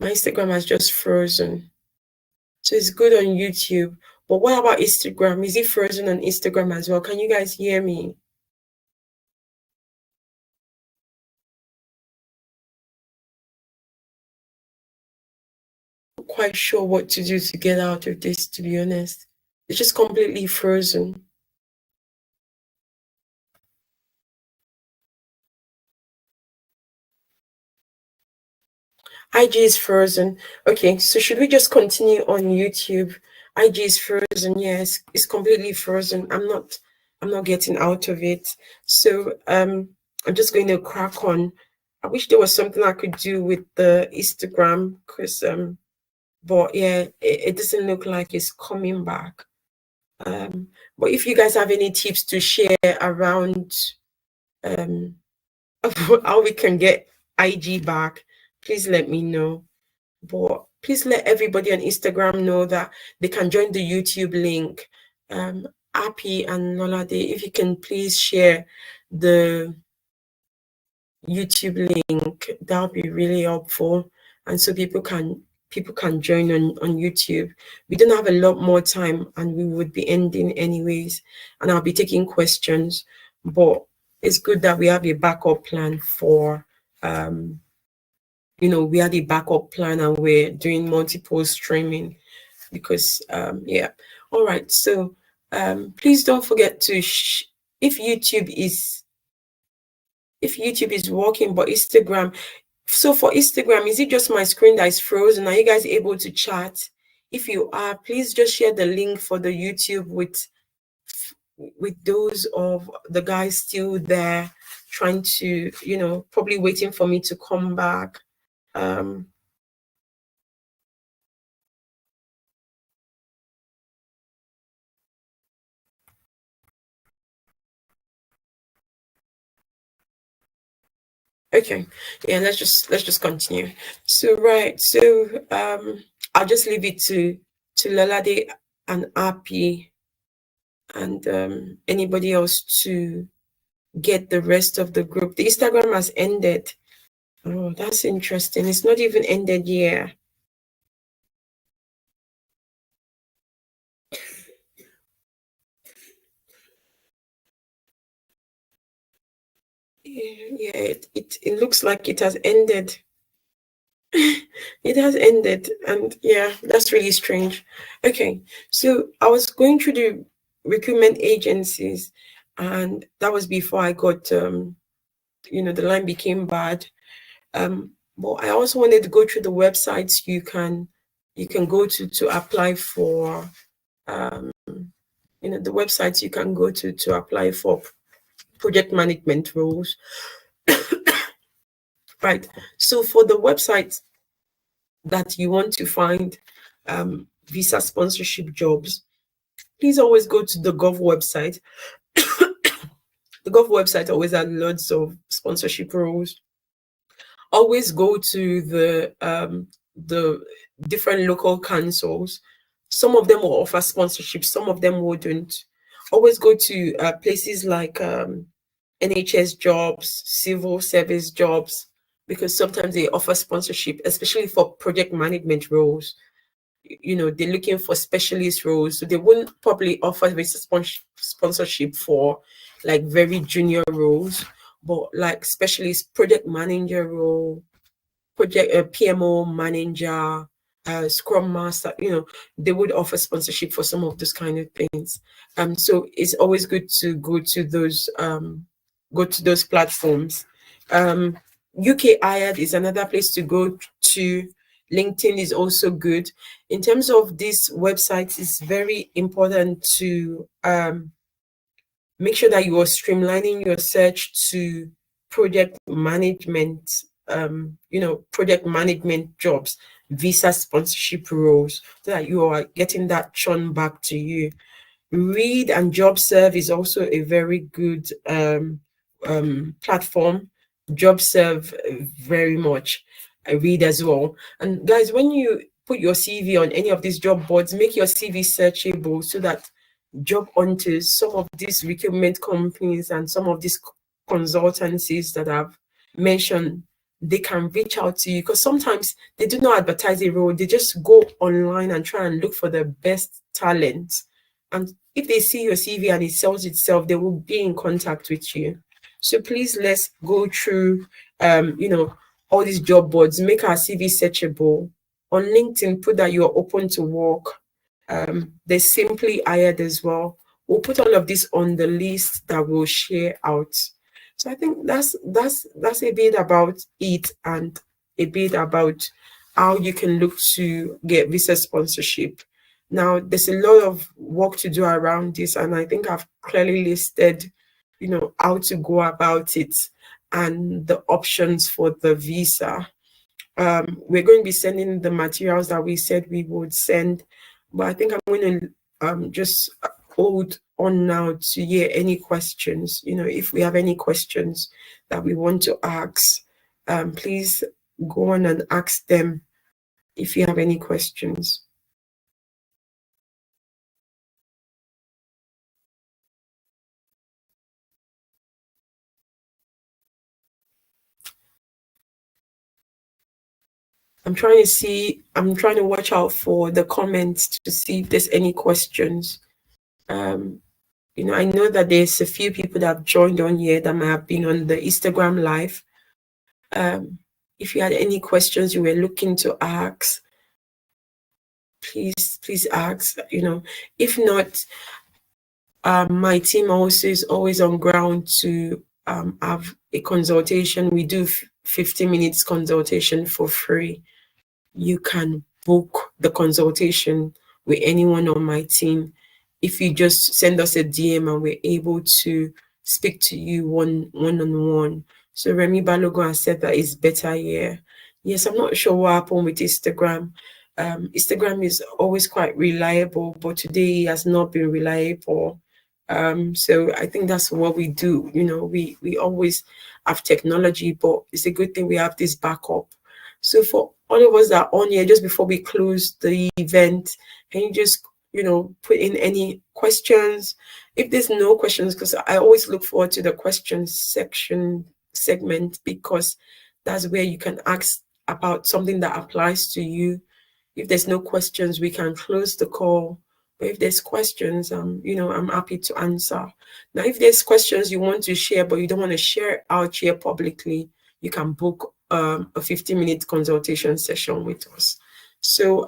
My Instagram has just frozen. So it's good on YouTube. But what about Instagram? Is it frozen on Instagram as well? Can you guys hear me? I'm not quite sure what to do to get out of this, to be honest. It's just completely frozen. IG is frozen. Okay, so should we just continue on YouTube? IG is frozen. Yes, it's completely frozen. I'm not getting out of it. So I'm just going to crack on. I wish there was something I could do with the Instagram, because but yeah, it doesn't look like it's coming back. But if you guys have any tips to share around how we can get IG back, please let me know. But please let everybody on Instagram know that they can join the YouTube link. Appy and Lolade, if you can please share the YouTube link, that would be really helpful, and so people can join on YouTube. We don't have a lot more time and we would be ending anyways, and I'll be taking questions, but it's good that we have a backup plan for we had a backup plan and we're doing multiple streaming because yeah. All right, so please don't forget to if YouTube is working, but Instagram. So for Instagram, is it just my screen that is frozen? Are you guys able to chat? If you are, please just share the link for the YouTube with those of the guys still there trying to, probably waiting for me to come back. Okay, yeah, let's just continue. So right, so I'll just leave it to Lalade and Api and anybody else to get the rest of the group. The Instagram has ended. Oh, that's interesting. It's not even ended yet. Yeah, it looks like it has ended. It has ended, and yeah, that's really strange. Okay, so I was going through the recruitment agencies, and that was before I got the line became bad. But I also wanted to go through the websites you can go to apply for the websites you can go to apply for project management roles. Right. So for the website that you want to find visa sponsorship jobs, please always go to the Gov website. The Gov website always has lots of sponsorship roles. Always go to the different local councils. Some of them will offer sponsorship, some of them wouldn't. Always go to places like NHS jobs, civil service jobs, because sometimes they offer sponsorship, especially for project management roles. They're looking for specialist roles, so they wouldn't probably offer sponsorship for like very junior roles, but like specialist project manager role, project PMO manager, Scrum Master, they would offer sponsorship for some of those kind of things. So it's always good to go to those platforms. UK Hired is another place to go to. LinkedIn is also good. In terms of these websites, it's very important to make sure that you are streamlining your search to project management, project management jobs, visa sponsorship roles, so that you are getting that churn back to you. Reed and JobServe is also a very good platform. JobServe very much. I read as well. And guys, when you put your CV on any of these job boards, make your CV searchable so that job hunters, some of these recruitment companies and some of these consultancies that I've mentioned, they can reach out to you, because sometimes they do not advertise a role. They just go online and try and look for the best talent. And if they see your CV and it sells itself, they will be in contact with you. So please, let's go through, all these job boards, make our CV searchable. On LinkedIn, put that you're open to work. There's Simply Hired as well. We'll put all of this on the list that we'll share out. So I think that's a bit about it, and a bit about how you can look to get visa sponsorship. Now, there's a lot of work to do around this, and I think I've clearly listed, how to go about it and the options for the visa. We're going to be sending the materials that we said we would send, but I think I'm going to just hold on now to hear any questions. If we have any questions that we want to ask, please go on and ask them if you have any questions. I'm trying to watch out for the comments to see if there's any questions. I know that there's a few people that have joined on here that might have been on the Instagram live. If you had any questions you were looking to ask, please ask. If not, my team also is always on ground to have a consultation. We do 15 minutes consultation for free. You can book the consultation with anyone on my team. If you just send us a DM and we're able to speak to you one-on-one. So Remy Balogun has said that it's better here. Yes, I'm not sure what happened with Instagram. Instagram is always quite reliable, but today it has not been reliable. So I think that's what we do. We always have technology, but it's a good thing we have this backup. So for all of us that are on here, just before we close the event, can you just put in any questions? If there's no questions, because I always look forward to the questions segment, because that's where you can ask about something that applies to you. If there's no questions, we can close the call. But if there's questions, I'm happy to answer. Now, if there's questions you want to share, but you don't want to share out here publicly, you can book a 15-minute consultation session with us. So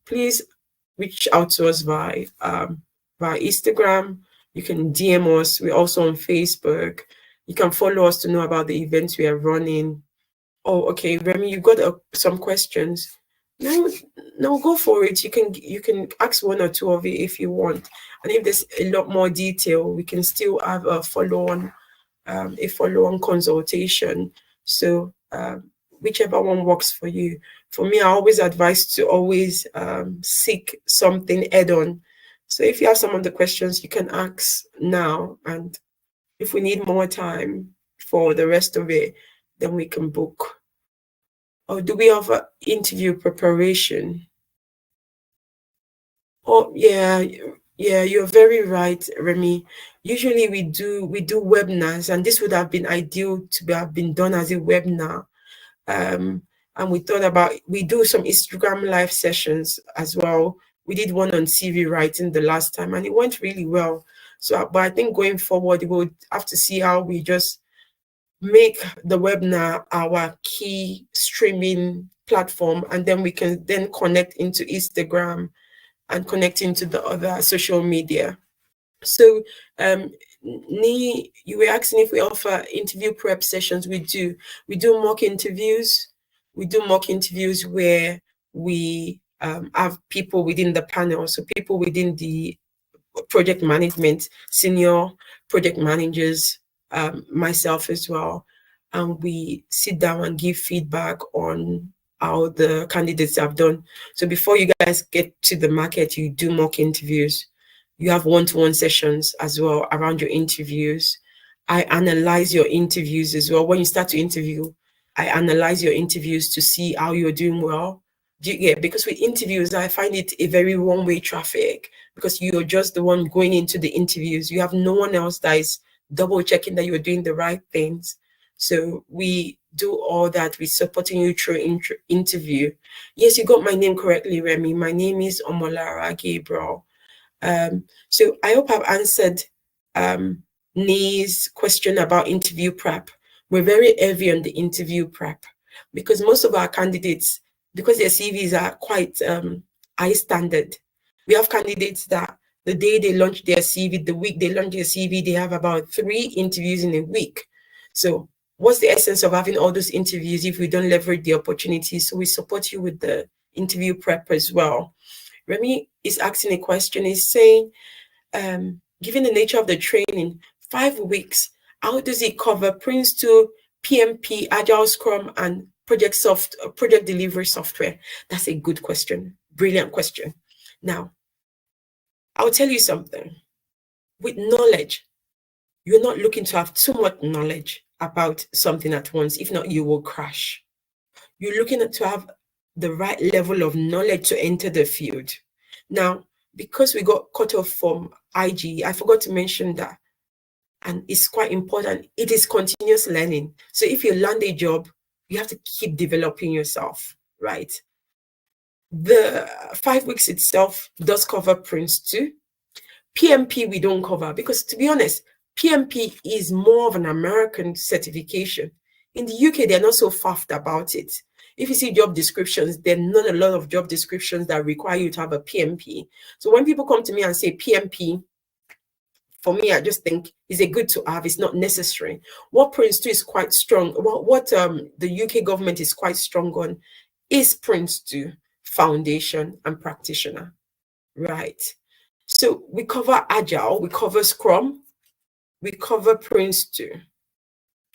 please reach out to us via Instagram. You can DM us. We're also on Facebook. You can follow us to know about the events we are running. Oh, okay, Remy, you got some questions. No, go for it. You can ask one or two of it if you want, and if there's a lot more detail, we can still have a follow-on consultation. So whichever one works for you. For me, I always advise to always seek something add-on. So if you have some of the questions, you can ask now, and if we need more time for the rest of it, then we can book. Or do we offer interview preparation? Oh, yeah, you're very right, Remy. Usually we do webinars, and this would have been ideal to have been done as a webinar. And we thought about, we do some Instagram live sessions as well. We did one on CV writing the last time, and it went really well. So, but I think going forward, we'll have to see how we just make the webinar our key streaming platform, and then we can then connect into Instagram and connect into the other social media. So Ni, you were asking if we offer interview prep sessions. We do mock interviews. We do mock interviews where we have people within the panel, so people within the project management, senior project managers, myself as well, and we sit down and give feedback on how the candidates have done. So before you guys get to the market, you do mock interviews. You have one-to-one sessions as well around your interviews. I analyze your interviews as well. When you start to interview, I analyze your interviews to see how you're doing well. Because with interviews, I find it a very one-way traffic, because you're just the one going into the interviews. You have no one else that is double checking that you're doing the right things. So we do all that. We're supporting you through interview. Yes, you got my name correctly, Remy. My name is Omolara Gabriel. So I hope I've answered Ni's question about interview prep. We're very heavy on the interview prep, because most of our candidates, because their CVs are quite high standard, we have candidates that the day they launch their CV, the week they launch their CV, they have about 3 interviews in a week. So what's the essence of having all those interviews if we don't leverage the opportunities? So we support you with the interview prep as well. Remy is asking a question. He's saying, given the nature of the training, 5 weeks, how does it cover Prince2, PMP, Agile Scrum, and project delivery software? That's a good question. Brilliant question. Now, I'll tell you something. With knowledge, you're not looking to have too much knowledge about something at once. If not, you will crash. You're looking to have the right level of knowledge to enter the field. Now, because we got cut off from IG, I forgot to mention that, and it's quite important. It is continuous learning. So if you land a job, you have to keep developing yourself, right? The 5 weeks itself does cover Prince2. PMP we don't cover, because to be honest, PMP is more of an American certification. In the UK, they're not so faffed about it. If you see job descriptions, there are not a lot of job descriptions that require you to have a PMP. So when people come to me and say PMP, for me, I just think is a good to have. It's not necessary. What Prince 2 is quite strong, what the UK government is quite strong on is Prince 2, foundation and practitioner, right? So we cover Agile, we cover Scrum, we cover Prince 2.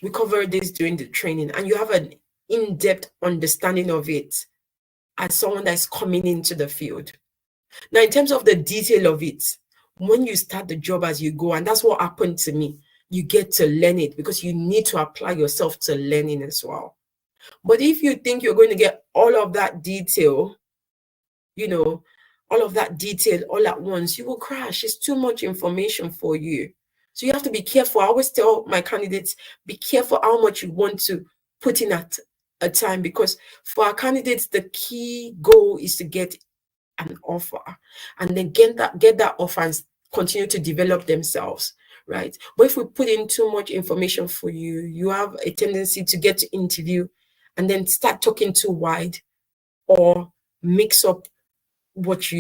We cover this during the training, and you have an in-depth understanding of it as someone that's coming into the field. Now, in terms of the detail of it, when you start the job as you go, and that's what happened to me, you get to learn it because you need to apply yourself to learning as well. But if you think you're going to get all of that detail, all of that detail all at once, you will crash. It's too much information for you. So you have to be careful. I always tell my candidates, be careful how much you want to put in at a time, because for our candidates, the key goal is to get an offer and then get that offer and continue to develop themselves, right? But if we put in too much information for you, you have a tendency to get to interview and then start talking too wide or mix up what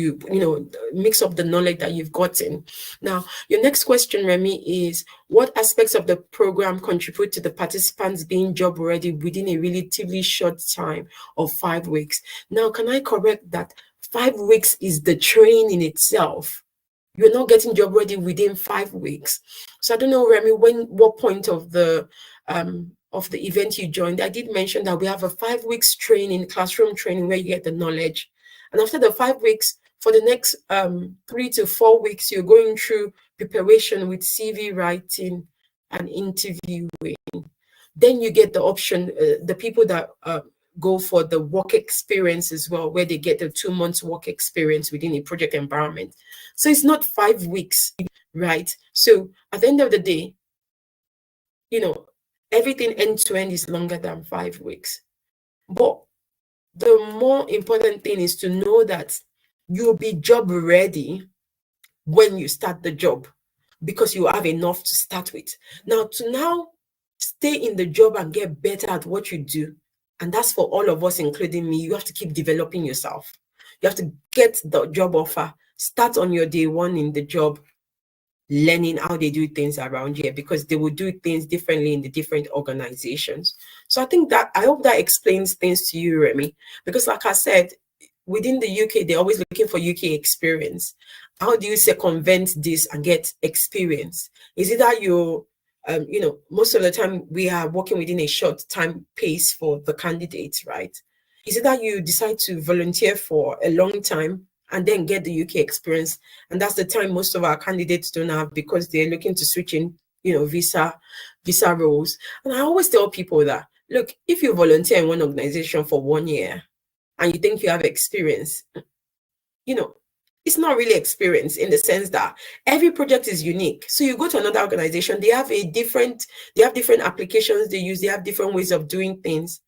mix up the knowledge that you've gotten. Now, your next question, Remy, is what aspects of the program contribute to the participants being job ready within a relatively short time of 5 weeks? Now, can I correct that? 5 weeks is the training itself. You're not getting job ready within 5 weeks. So I don't know, Remy, what point of the event you joined. I did mention that we have a 5 weeks training, classroom training, where you get the knowledge. And after the 5 weeks, for the next 3 to 4 weeks, you're going through preparation with CV writing and interviewing. Then you get the option, the people that go for the work experience as well, where they get the 2 months work experience within a project environment. So it's not 5 weeks, right? So at the end of the day, everything end to end is longer than 5 weeks. But the more important thing is to know that you'll be job ready when you start the job, because you have enough to start with. Now, to stay in the job and get better at what you do, and that's for all of us, including me, you have to keep developing yourself. You have to get the job offer, start on your day one in the job, learning how they do things around here, because they will do things differently in the different organizations. So I hope that explains things to you, Remy, because like I said, within the UK, they're always looking for UK experience. How do you circumvent this and get experience? Is it that most of the time we are working within a short time pace for the candidates, right? Is it that you decide to volunteer for a long time and then get the UK experience? And that's the time most of our candidates don't have, because they're looking to switch in, visa roles. And I always tell people that, look, if you volunteer in one organization for 1 year and you think you have experience, it's not really experience, in the sense that every project is unique. So you go to another organization, they have different applications they use, they have different ways of doing things.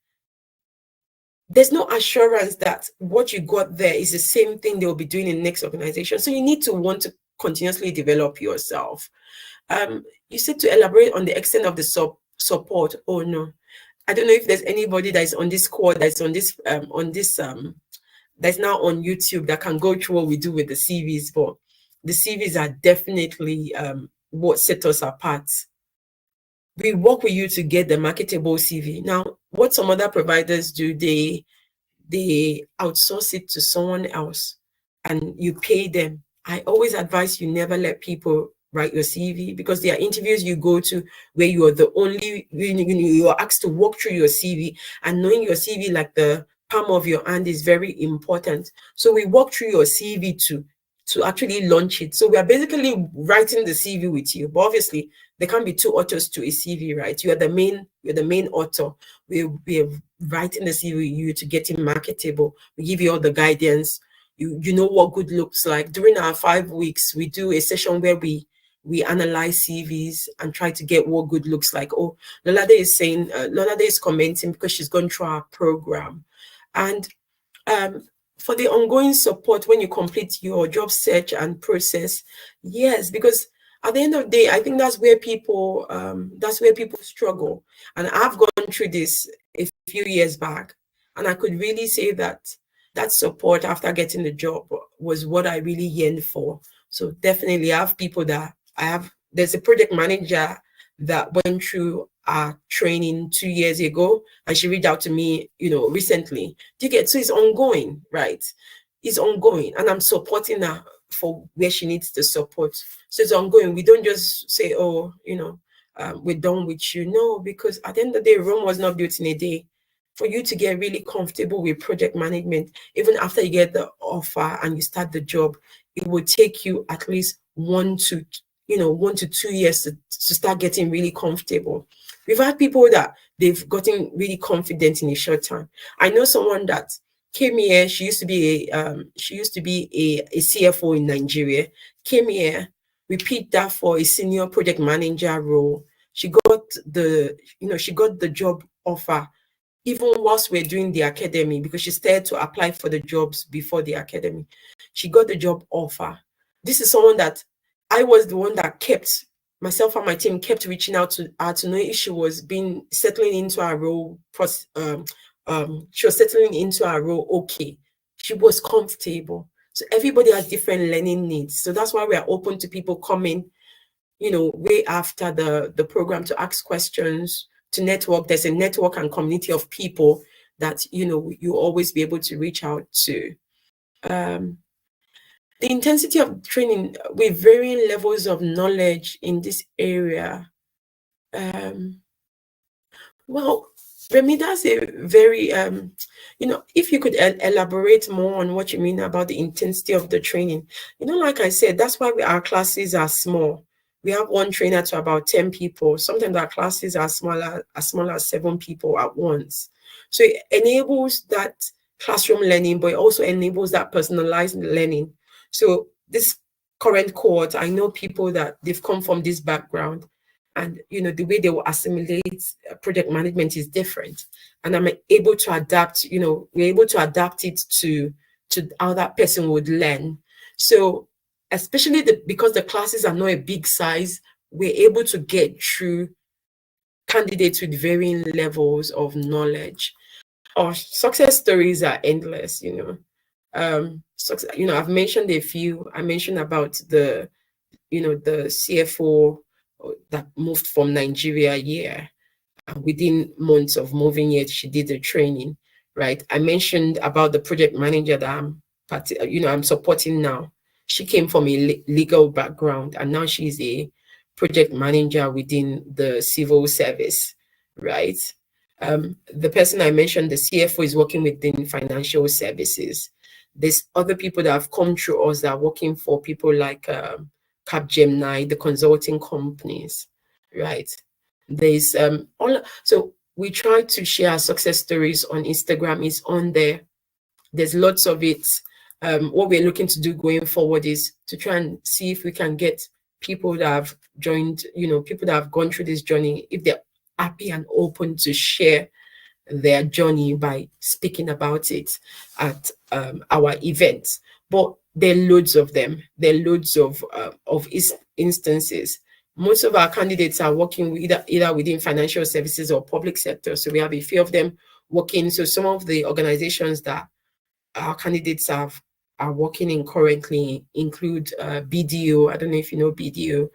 There's no assurance that what you got there is the same thing they'll be doing in the next organization. So you need to want to continuously develop yourself. You said to elaborate on the extent of the support. Oh no, I don't know if there's anybody that is on this call, that's that's now on YouTube, that can go through what we do with the CVs. But the CVs are definitely what set us apart. We work with you to get the marketable CV. Now, what some other providers do, they outsource it to someone else and you pay them. I always advise you never let people write your CV, because there are interviews you go to where you are the only, you are asked to walk through your CV, and knowing your CV like the palm of your hand is very important. So we walk through your CV to actually launch it. So we are basically writing the CV with you, but obviously there can't be two authors to a CV, right? You're the main author. We're writing the CV with you to get it marketable. We give you all the guidance. You know what good looks like. During our 5 weeks, we do a session where we analyze CVs and try to get what good looks like. Oh, Lolade is commenting because she's gone through our program. And for the ongoing support when you complete your job search and process, yes, because at the end of the day, I think that's where people struggle. And I've gone gone through this a few years back, and I could really say that that support after getting the job was what I really yearned for. So definitely I have people that there's a project manager that went through our training 2 years ago, and she reached out to me, recently. Do you get? So it's ongoing, right? It's ongoing, and I'm supporting her for where she needs the support. So it's ongoing. We don't just say, oh, we're done with you. No, because at the end of the day, Rome was not built in a day. For you to get really comfortable with project management, even after you get the offer and you start the job, it will take you at least 1 to 2 years to start getting really comfortable. We've had people that they've gotten really confident in a short time. I know someone that came here. She used to be a CFO in Nigeria. Came here, repeat that for a senior project manager role. She got the job offer even whilst we're doing the academy, because she started to apply for the jobs before the academy. She got the job offer. This is someone that I was the one that kept, myself and my team kept reaching out to her to know if she was settling into her role. She was settling into her role. Okay. She was comfortable. So everybody has different learning needs. So that's why we are open to people coming, way after the program to ask questions, to network. There's a network and community of people that, you always be able to reach out to. The intensity of training with varying levels of knowledge in this area. Well, Remy, that's a very, if you could elaborate more on what you mean about the intensity of the training. Like I said, that's why our classes are small. We have one trainer to about 10 people. Sometimes our classes are as small as 7 people at once. So it enables that classroom learning, but it also enables that personalized learning. So this current cohort, I know people that they've come from this background, and the way they will assimilate project management is different. And I'm able to adapt, we're able to adapt it to how that person would learn. So especially because the classes are not a big size, we're able to get through candidates with varying levels of knowledge. Our success stories are endless, I've mentioned a few. I mentioned about the CFO that moved from Nigeria here. Within months of moving here, she did the training, right? I mentioned about the project manager that I'm supporting now. She came from a legal background, and now she's a project manager within the civil service, right? The person I mentioned, the CFO, is working within financial services. There's other people that have come through us that are working for people like Capgemini, the consulting companies, right? There's so we try to share success stories on Instagram. Is on there. There's lots of it. What we're looking to do going forward is to try and see if we can get people that have joined, people that have gone through this journey, if they're happy and open to share their journey by speaking about it at our events. But there are loads of them. There are loads of instances. Most of our candidates are working either within financial services or public sector. So we have a few of them working. So some of the organizations that our candidates are working in currently include BDO. I don't know if you know BDO,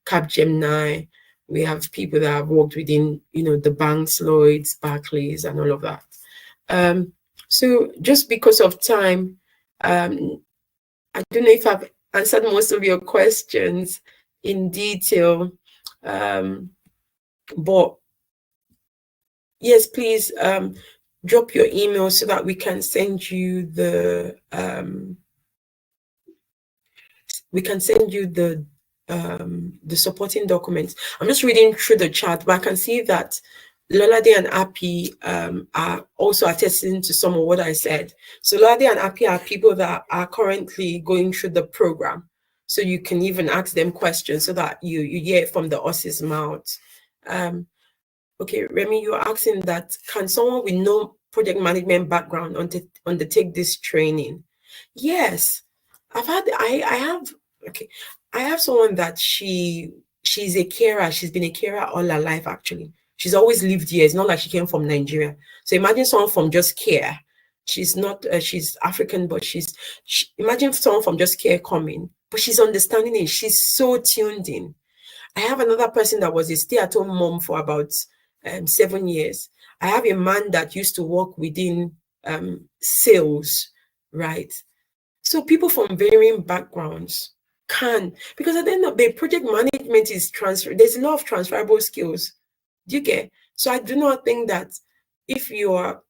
Capgemini. We have people that have worked within, the banks, Lloyds, Barclays, and all of that. So just because of time, I don't know if I've answered most of your questions in detail, but yes, please drop your email so that we can send you the supporting documents. I'm just reading through the chat, but I can see that Lolade and Appy are also attesting to some of what I said. So Lolade and Appy are people that are currently going through the program. So you can even ask them questions so that you hear it from the horse's mouth. Okay, Remy, you're asking that, can someone with no project management background undertake this training? Yes, I have someone that she's a carer. She's been a carer all her life, actually. She's always lived here. It's not like she came from Nigeria. So imagine someone from Just Care. She's not, she's African, but imagine someone from Just Care coming, but she's understanding it. She's so tuned in. I have another person that was a stay-at-home mom for about 7 years. I have a man that used to work within sales, right? So people from varying backgrounds can, because at the end of the day, project management is there's a lot of transferable skills. Do you get? So I do not think that if you are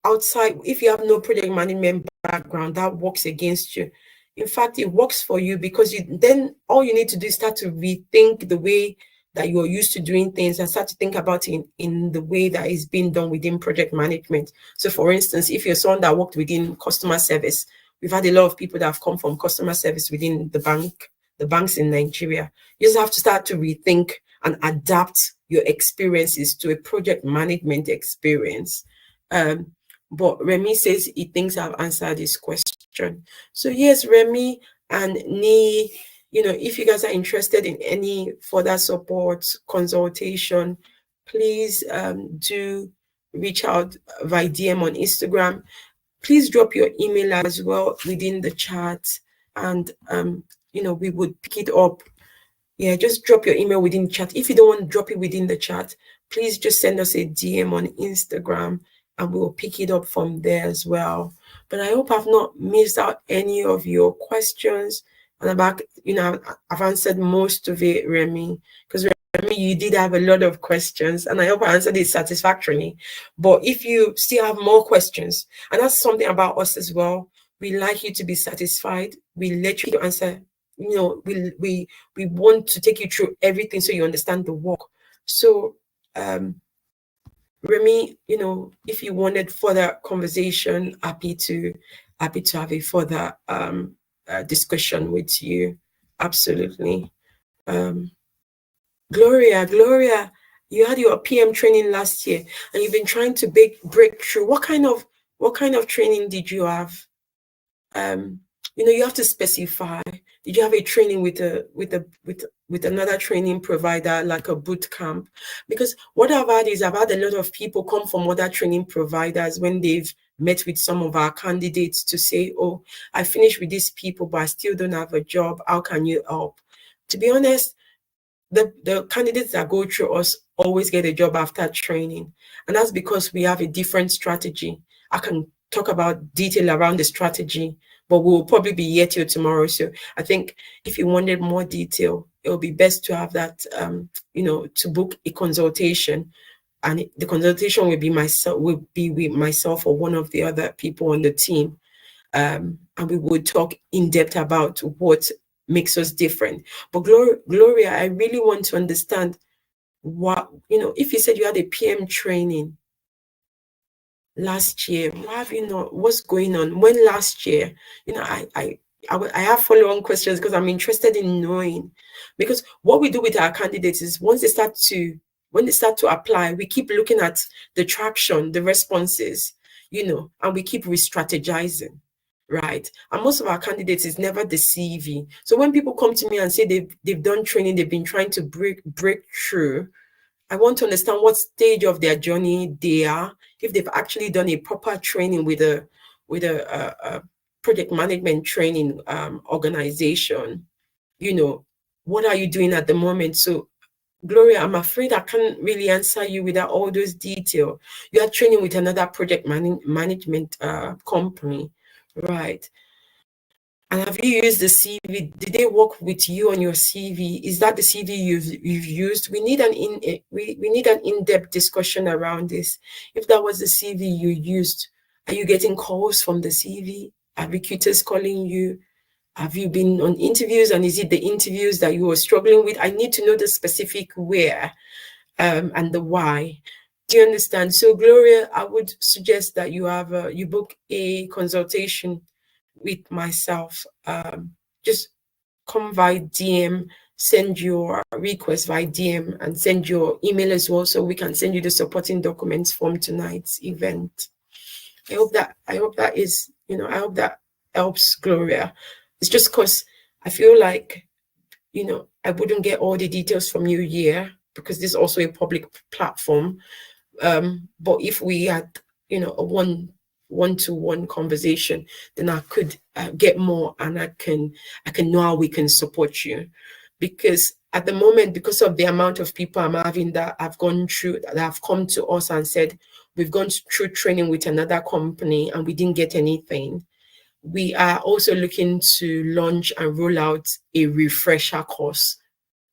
outside, if you have no project management background, that works against you. In fact, it works for you, because then all you need to do is start to rethink the way that you're used to doing things and start to think about it in the way that is being done within project management. So for instance, if you're someone that worked within customer service, we've had a lot of people that have come from customer service within the banks in Nigeria. You just have to start to rethink and adapt your experiences to a project management experience. But Remy says he thinks I've answered this question. So yes, Remy and Nee, if you guys are interested in any further support, consultation, please do reach out via DM on Instagram. Please drop your email as well within the chat, and we would pick it up. Yeah, just drop your email within the chat. If you don't want to drop it within the chat, please just send us a DM on Instagram, and we'll pick it up from there as well. But I hope I've not missed out any of your questions. And I've answered most of it, Remy, because Remy, you did have a lot of questions, and I hope I answered it satisfactorily. But if you still have more questions, and that's something about us as well, we like you to be satisfied. We let you answer. We want to take you through everything so you understand the work. So Remy, if you wanted further conversation, happy to have a further discussion with you. Absolutely. Gloria, you had your PM training last year, and you've been trying to break through. What kind of training did you have? You have to specify. Did you have a training with another training provider, like a boot camp? Because what I've had a lot of people come from other training providers when they've met with some of our candidates to say, oh, I finished with these people, but I still don't have a job. How can you help? To be honest, the candidates that go through us always get a job after training. And that's because we have a different strategy. I can talk about detail around the strategy, but we'll probably be here till tomorrow. So I think if you wanted more detail, it would be best to have that, to book a consultation. And the consultation will be with myself or one of the other people on the team. And we would talk in depth about what makes us different. But Gloria, I really want to understand what, if you said you had a PM training last year, why have you not, what's going on? When last year? I have follow-on questions because I'm interested in knowing, because what we do with our candidates is when they start to apply, we keep looking at the traction, the responses, and we keep re-strategizing, right? And most of our candidates is never the CV. So when people come to me and say they've done training, they've been trying to break through, I want to understand what stage of their journey they are, if they've actually done a proper training with a project management training organization. What are you doing at the moment? So Gloria, I'm afraid I can't really answer you without all those details. You are training with another project management company, right? And have you used the CV? Did they work with you on your CV? Is that the CV you've used? We need an in-depth discussion around this. If that was the CV you used, are you getting calls from the CV? Are recruiters calling you? Have you been on interviews, and is it the interviews that you were struggling with? I need to know the specific where and the why. Do you understand? So Gloria, I would suggest that you book a consultation with myself. Just come via DM, send your request via DM, and send your email as well, so we can send you the supporting documents from tonight's event. I hope that is, I hope that helps, Gloria. It's just because I feel like, I wouldn't get all the details from you here, because this is also a public platform. But if we had, a one-to-one conversation, then I could get more, and I can know how we can support you. Because at the moment, because of the amount of people I'm having that have gone through, that have come to us and said, we've gone through training with another company and we didn't get anything, we are also looking to launch and roll out a refresher course,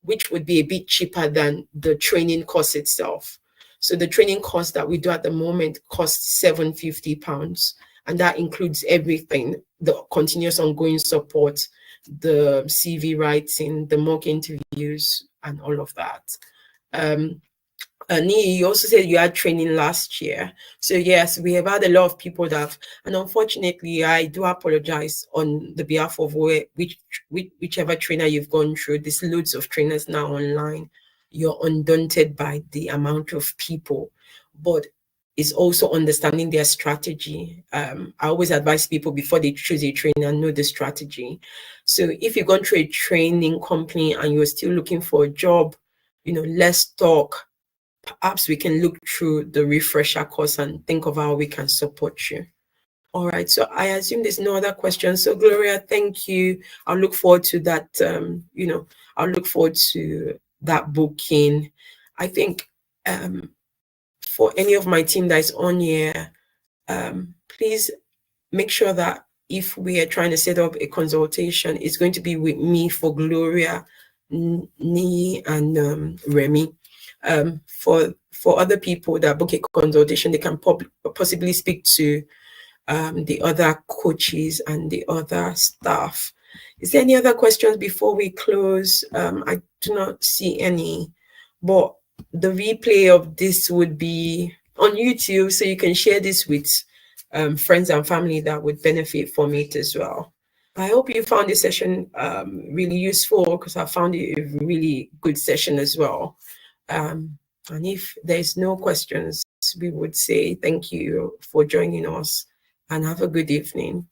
which would be a bit cheaper than the training course itself. So the training course that we do at the moment costs £750, and that includes everything: the continuous ongoing support, the CV writing, the mock interviews, and all of that. Nii, you also said you had training last year. So yes, we have had a lot of people that have, and unfortunately, I do apologize on the behalf of whichever trainer you've gone through. There's loads of trainers now online. You're undaunted by the amount of people, but it's also understanding their strategy. I always advise people before they choose a trainer, know the strategy. So if you've gone through a training company and you're still looking for a job, let's talk. Perhaps we can look through the refresher course and think of how we can support you. All right, so I assume there's no other questions. So Gloria, thank you. I'll look forward to that. I'll look forward to that booking. I think for any of my team that is on here, please make sure that if we are trying to set up a consultation, it's going to be with me for Gloria, Nii, and Remy. For other people that book a consultation, they can possibly speak to the other coaches and the other staff. Is there any other questions before we close? I do not see any, but the replay of this would be on YouTube, so you can share this with friends and family that would benefit from it as well. I hope you found this session really useful, because I found it a really good session as well. And if there's no questions, we would say thank you for joining us and have a good evening.